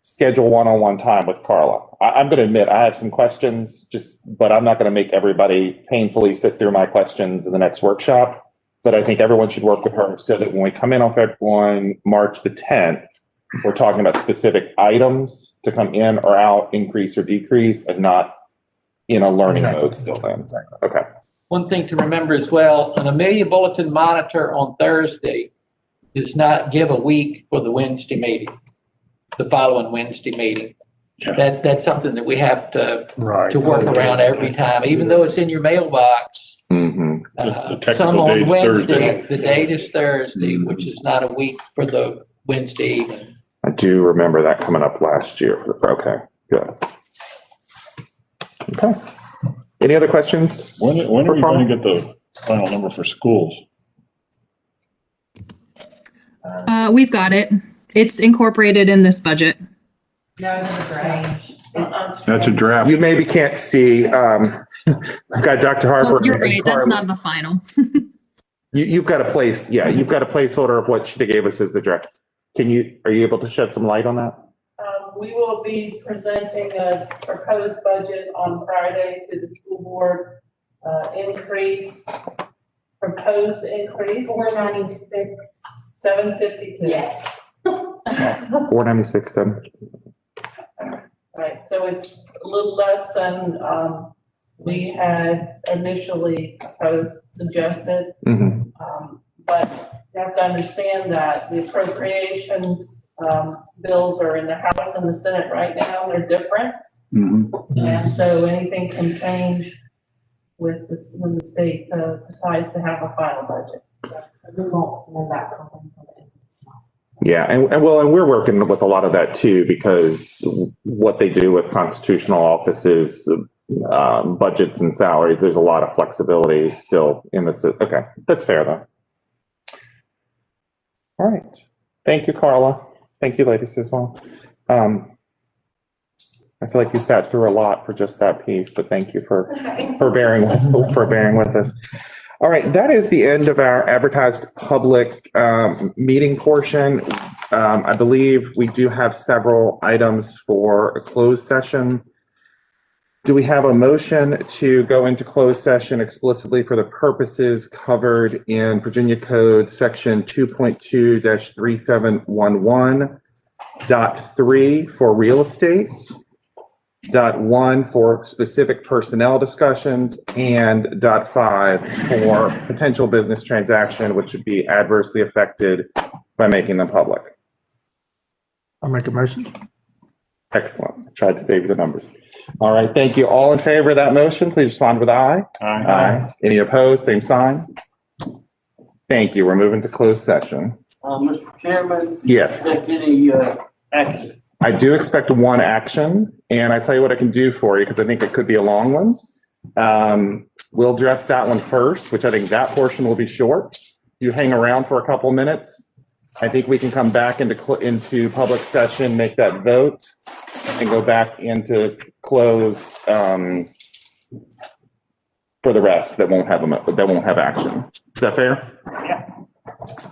schedule one-on-one time with Carla. I'm going to admit I have some questions, but I'm not going to make everybody painfully sit through my questions in the next workshop. But I think everyone should work with her so that when we come in on March the 10th, we're talking about specific items to come in or out, increase or decrease, and not in a learning mode still then. Okay. One thing to remember as well, an Amelia Bulletin Monitor on Thursday does not give a week for the Wednesday meeting, the following Wednesday meeting. Yeah. That's something that we have to Right. work around every time, even though it's in your mailbox. Mm-hmm. The technical Some date on is Wednesday, Thursday. the date is Thursday, which is not a week for the Wednesday evening. I do remember that coming up last year. Okay, good. Okay. Any other questions? When are we going to get the final number for schools? We've got it. It's incorporated in this budget. That's a draft. You maybe can't see, I've got Dr. Harper. Oh, you're right. That's Carla. not the final. You've got a placeholder of what she gave us as the draft. Are you able to shed some light on that? We will be presenting a proposed budget on Friday to the school board, proposed increase. 496. 752. Yes. 496, 7. Right, so it's a little less than, we had initially suggested. But you have to understand that the appropriations, bills are in the House and the Senate right now, they're different. And so anything can change when the state decides to have a final budget. We won't know that until the end of this month. Yeah, and we're working with a lot of that too, because what they do with constitutional offices, budgets and salaries, there's a lot of flexibility still in this. Okay, that's fair though. All right. Thank you, Carla. Thank you, ladies, as well. I feel like you sat through a lot for just that piece, but thank you for bearing with us. All right, that is the end of our advertised public meeting portion. I believe we do have several items for a closed session. Do we have a motion to go into closed session explicitly for the purposes covered in Virginia Code Section 2.2-3711.3 for real estate? .1 for specific personnel discussions, and .5 for potential business transaction which would be adversely affected by making them public. I'll make a motion. Excellent. Tried to save the numbers. All right. Thank you. All in favor of that motion, please respond with aye. Aye. Any opposed? Same sign. Thank you. We're moving to closed session. Mr. Chairman? Yes. Any action? I do expect one action, and I tell you what I can do for you, because I think it could be a long one. We'll address that one first, which I think that portion will be short. You hang around for a couple minutes. I think we can come back into public session, make that vote, and go back into close for the rest that won't have action. Is that fair? Yeah.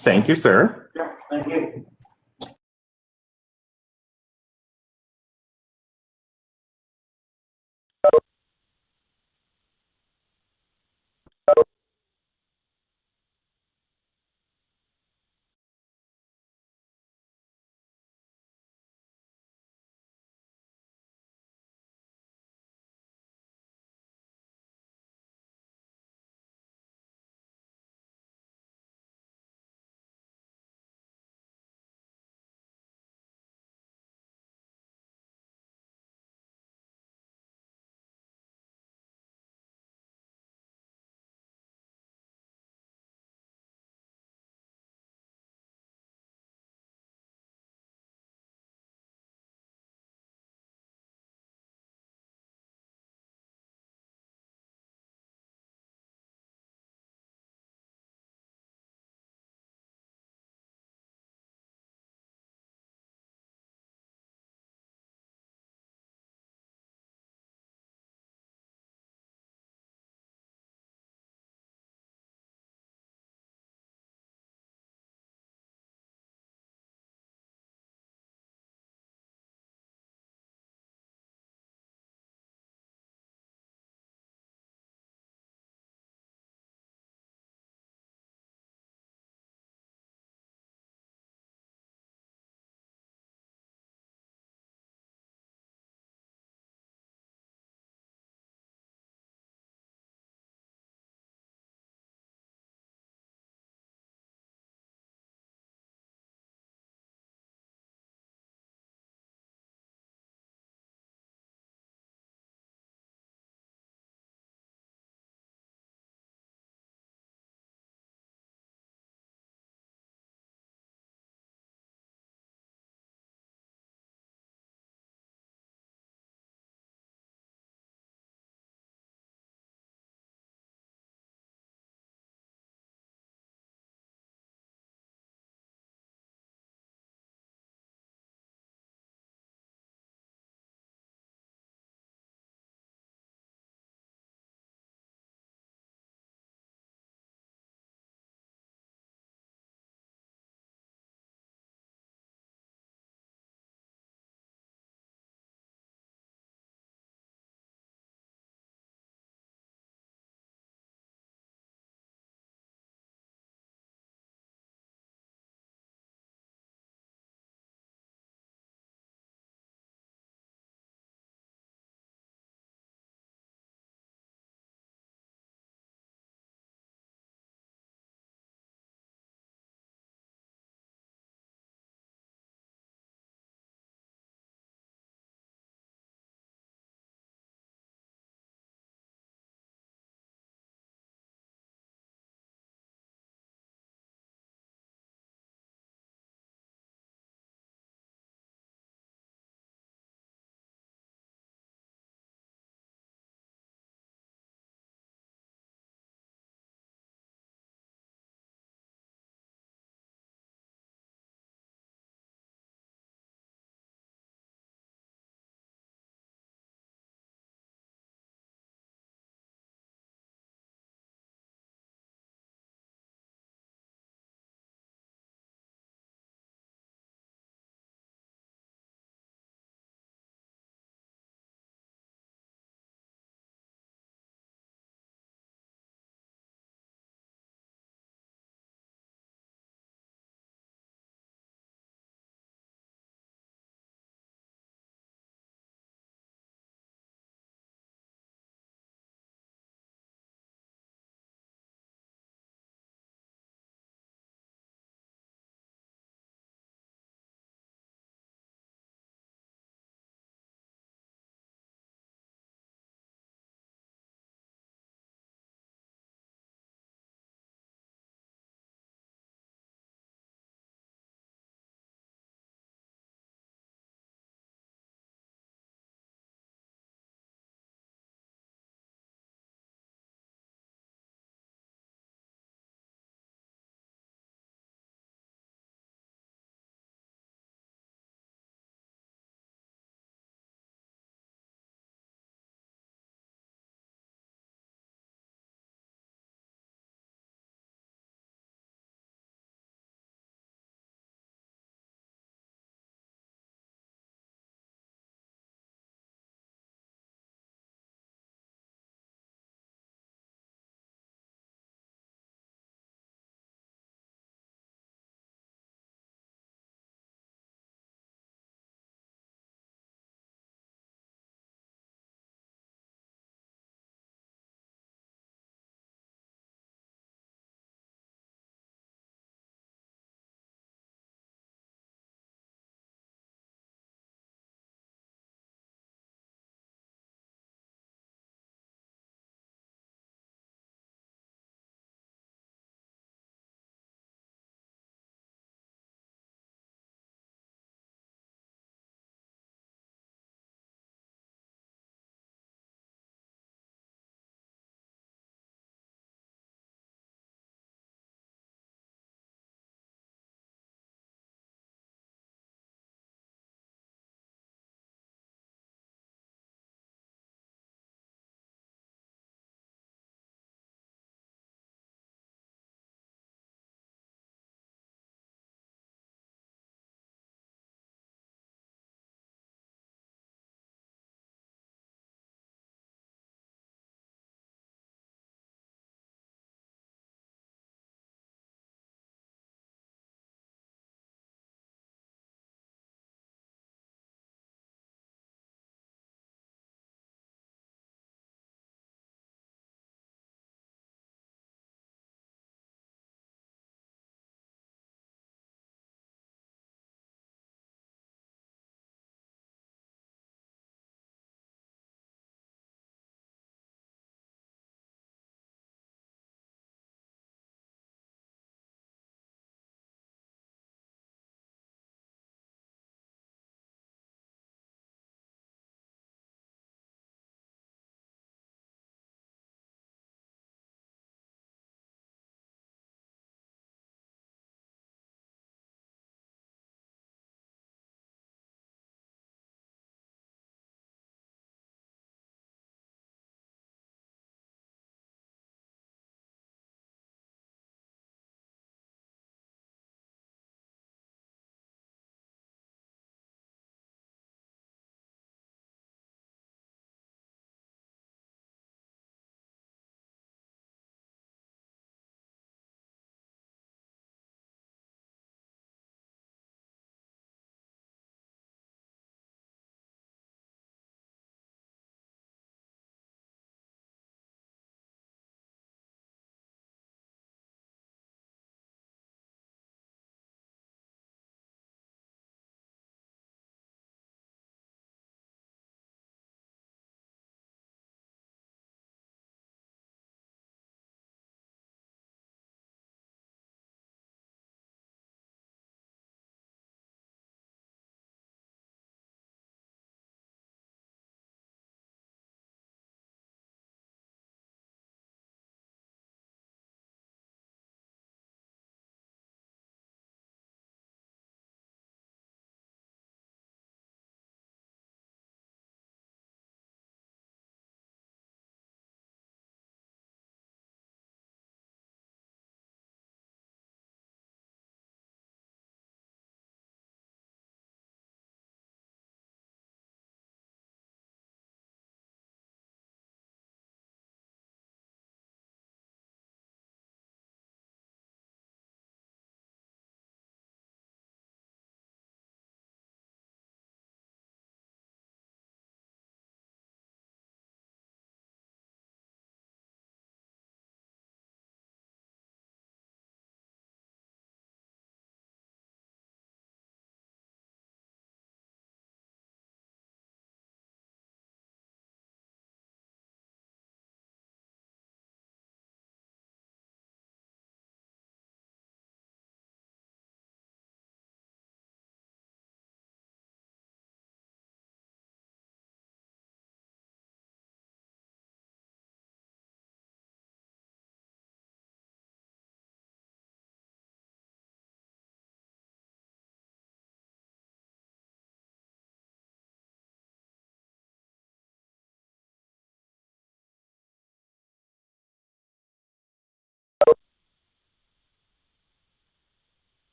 Thank you, sir. Yeah, thank you.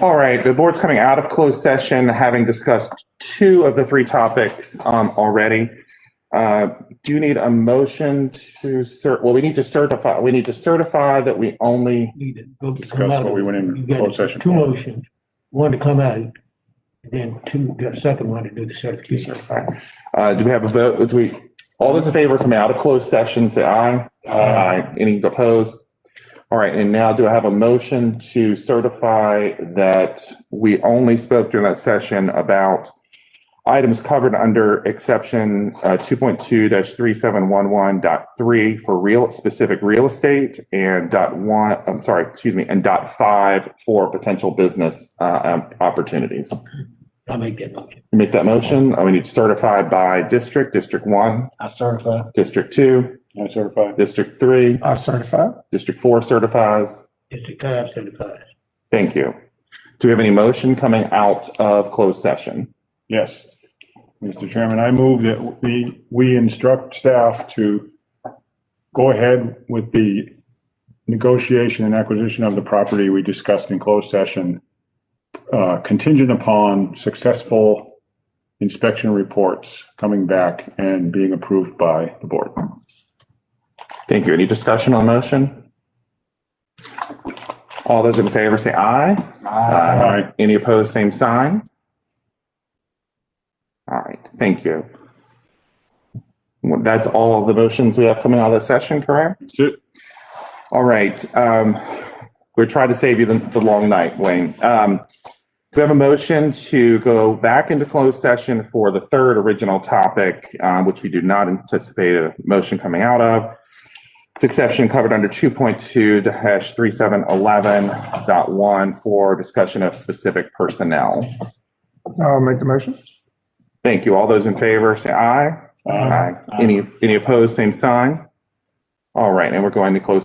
All right, the board's coming out of closed session, having discussed two of the three topics already. Do you need a motion to we need to certify that we only Need to go come Discuss out what of- we went in you got closed session two for. motions, one to come out, then the second one to do the certification. do we have a vote? All those in favor coming out of closed session, say aye. Aye. Any opposed? All right, and now do I have a motion to certify that we only spoke during that session about items covered under exception 2.2-3711.3 for specific real estate and and .5 for potential business opportunities? I'll make that motion. You make that motion. We need to certify by district. District 1, I certify. District 2, I certify. District 3, I certify. District 4 certifies. District 5 certified. Thank you. Do we have any motion coming out of closed session? Yes. Mr. Chairman, I move that we instruct staff to go ahead with the negotiation and acquisition of the property we discussed in closed session, contingent upon successful inspection reports coming back and being approved by the board. Thank you. Any discussion on the motion? All those in favor say aye. Aye. Any opposed, same sign. All right, thank you. Well, that's all the motions we have coming out of the session, correct? That's it. All right. We're trying to save you the long night, Wayne. We have a motion to go back into closed session for the third original topic, which we do not anticipate a motion coming out of. It's exception covered under 2.2-3711.1 for discussion of specific personnel. I'll make the motion. Thank you. All those in favor say aye. Aye. Any opposed, same sign. All right, and we're going to close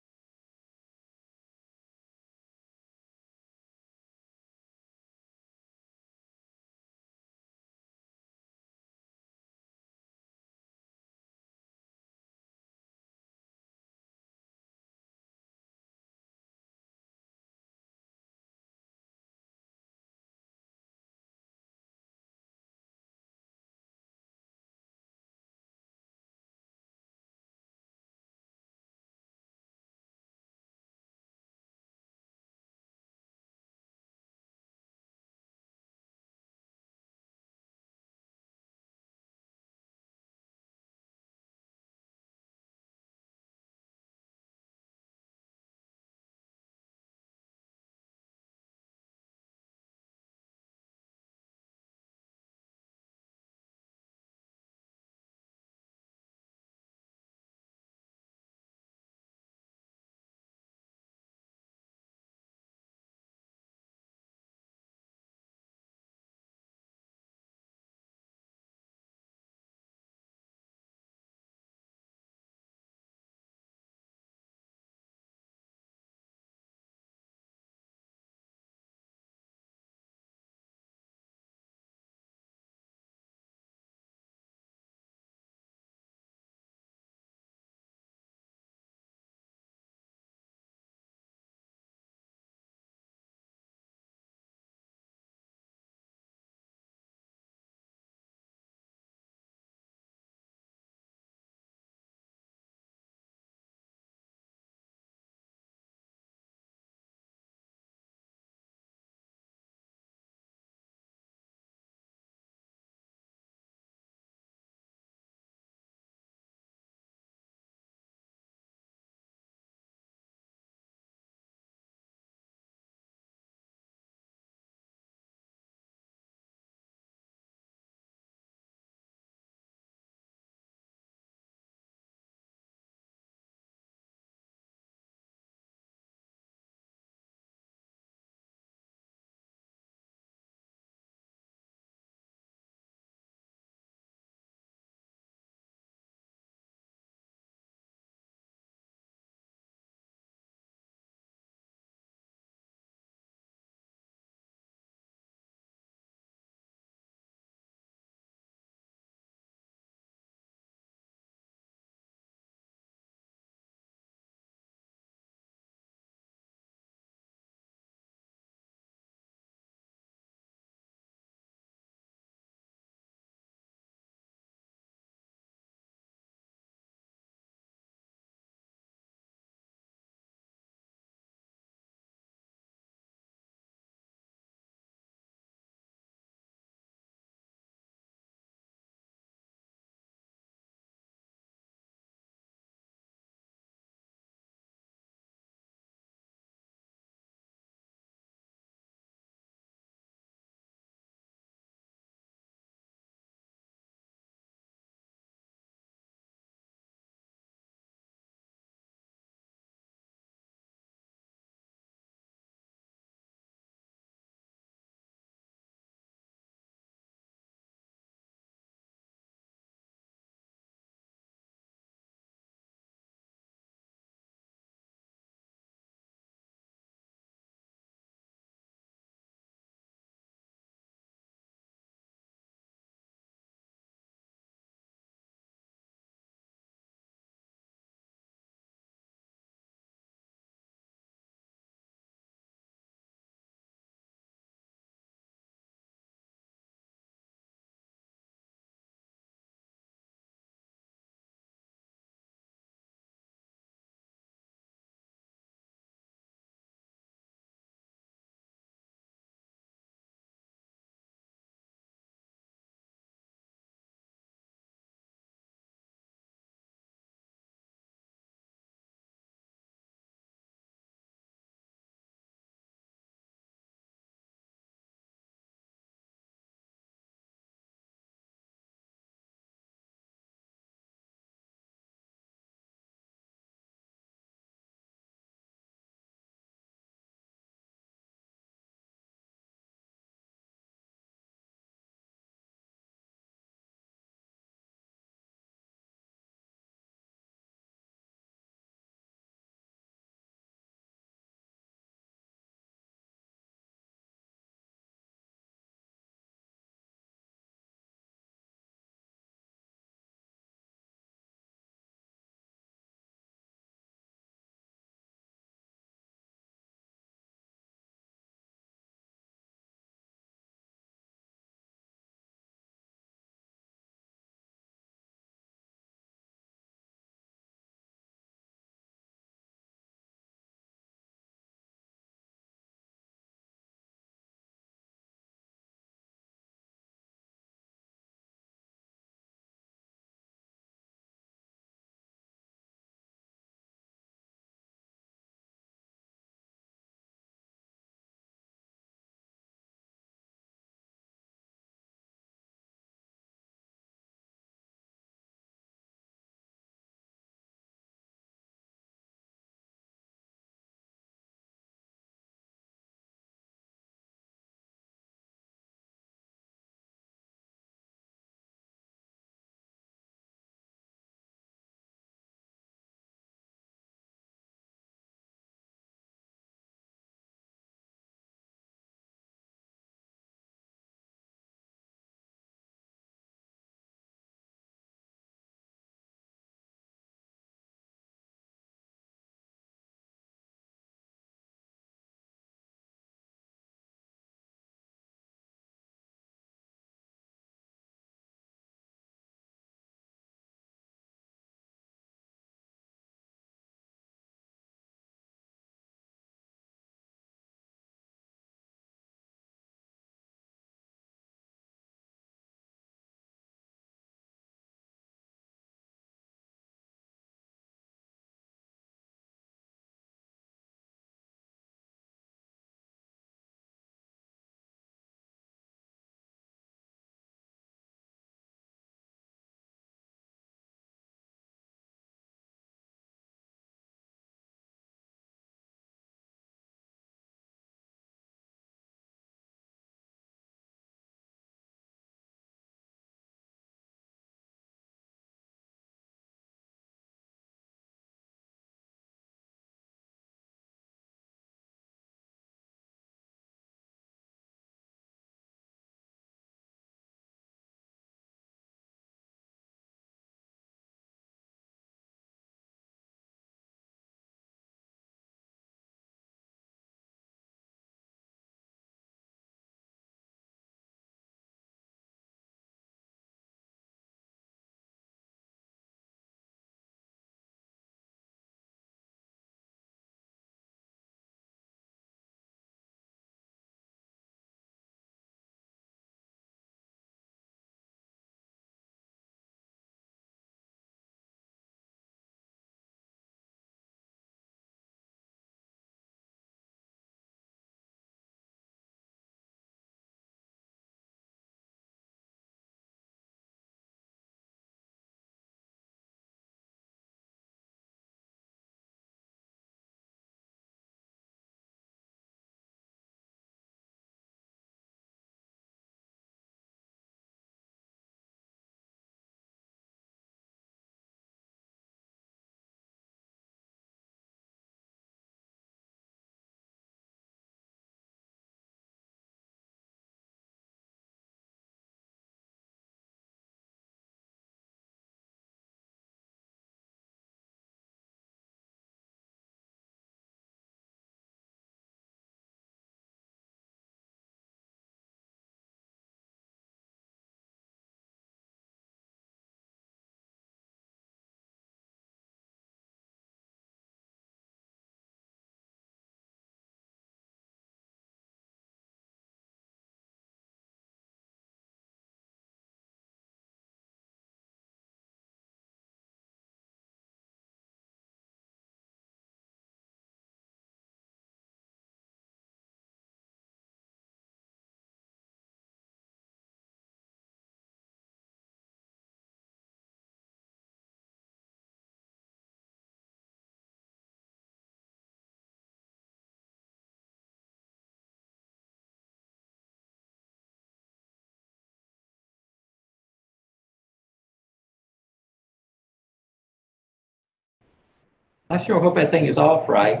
I sure hope that thing is off right.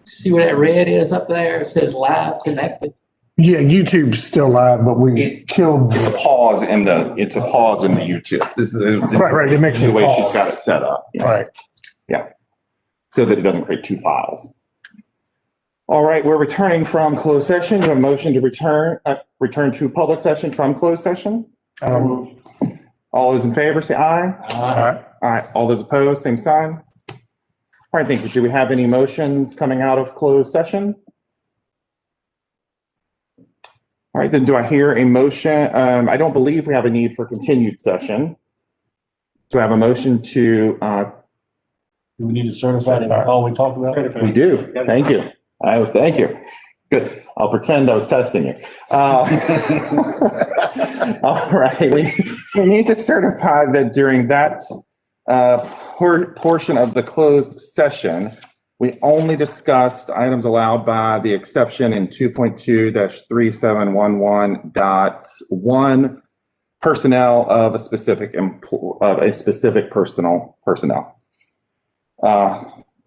See where that red is up there? It says live connected. Yeah, YouTube's still live, but we killed. It's a pause in the YouTube. This is Right, it makes the it way pause. she's got it set up. Yeah. Right. Yeah. So that it doesn't create two files. All right, we're returning from closed session. Do a motion to return to public session from closed session. All those in favor, say aye. Aye. Aye. All those opposed, same sign. All right, thank you. Do we have any motions coming out of closed session? All right, then do I hear a motion? I don't believe we have a need for continued session. Do I have a motion to, Do we need to certify that all we talked about? we do. Thank you. Thank you. Good. I'll pretend I was testing you. All right, we need to certify that during that portion of the closed session, we only discussed items allowed by the exception in 2.2-3711.1 personnel of a specific personnel.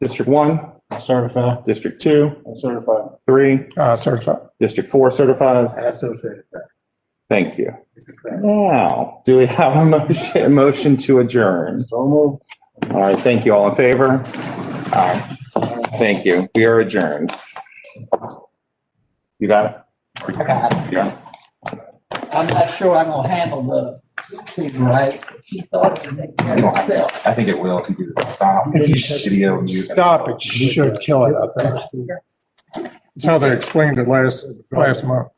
District 1. Certify. District 2. Certify. 3. Certify. District 4 certifies. So certified. Thank you. Now, do we have a motion to adjourn? So moved. All right, thank you. All in favor? Aye. Thank you. We are adjourned. You got it? I got it. Yeah. I'm not sure I'm gonna handle the thing right. She thought it was herself. I think it will if you do the stop. If you Video mute. stop, it should kill it, I think. That's how they explained it last month.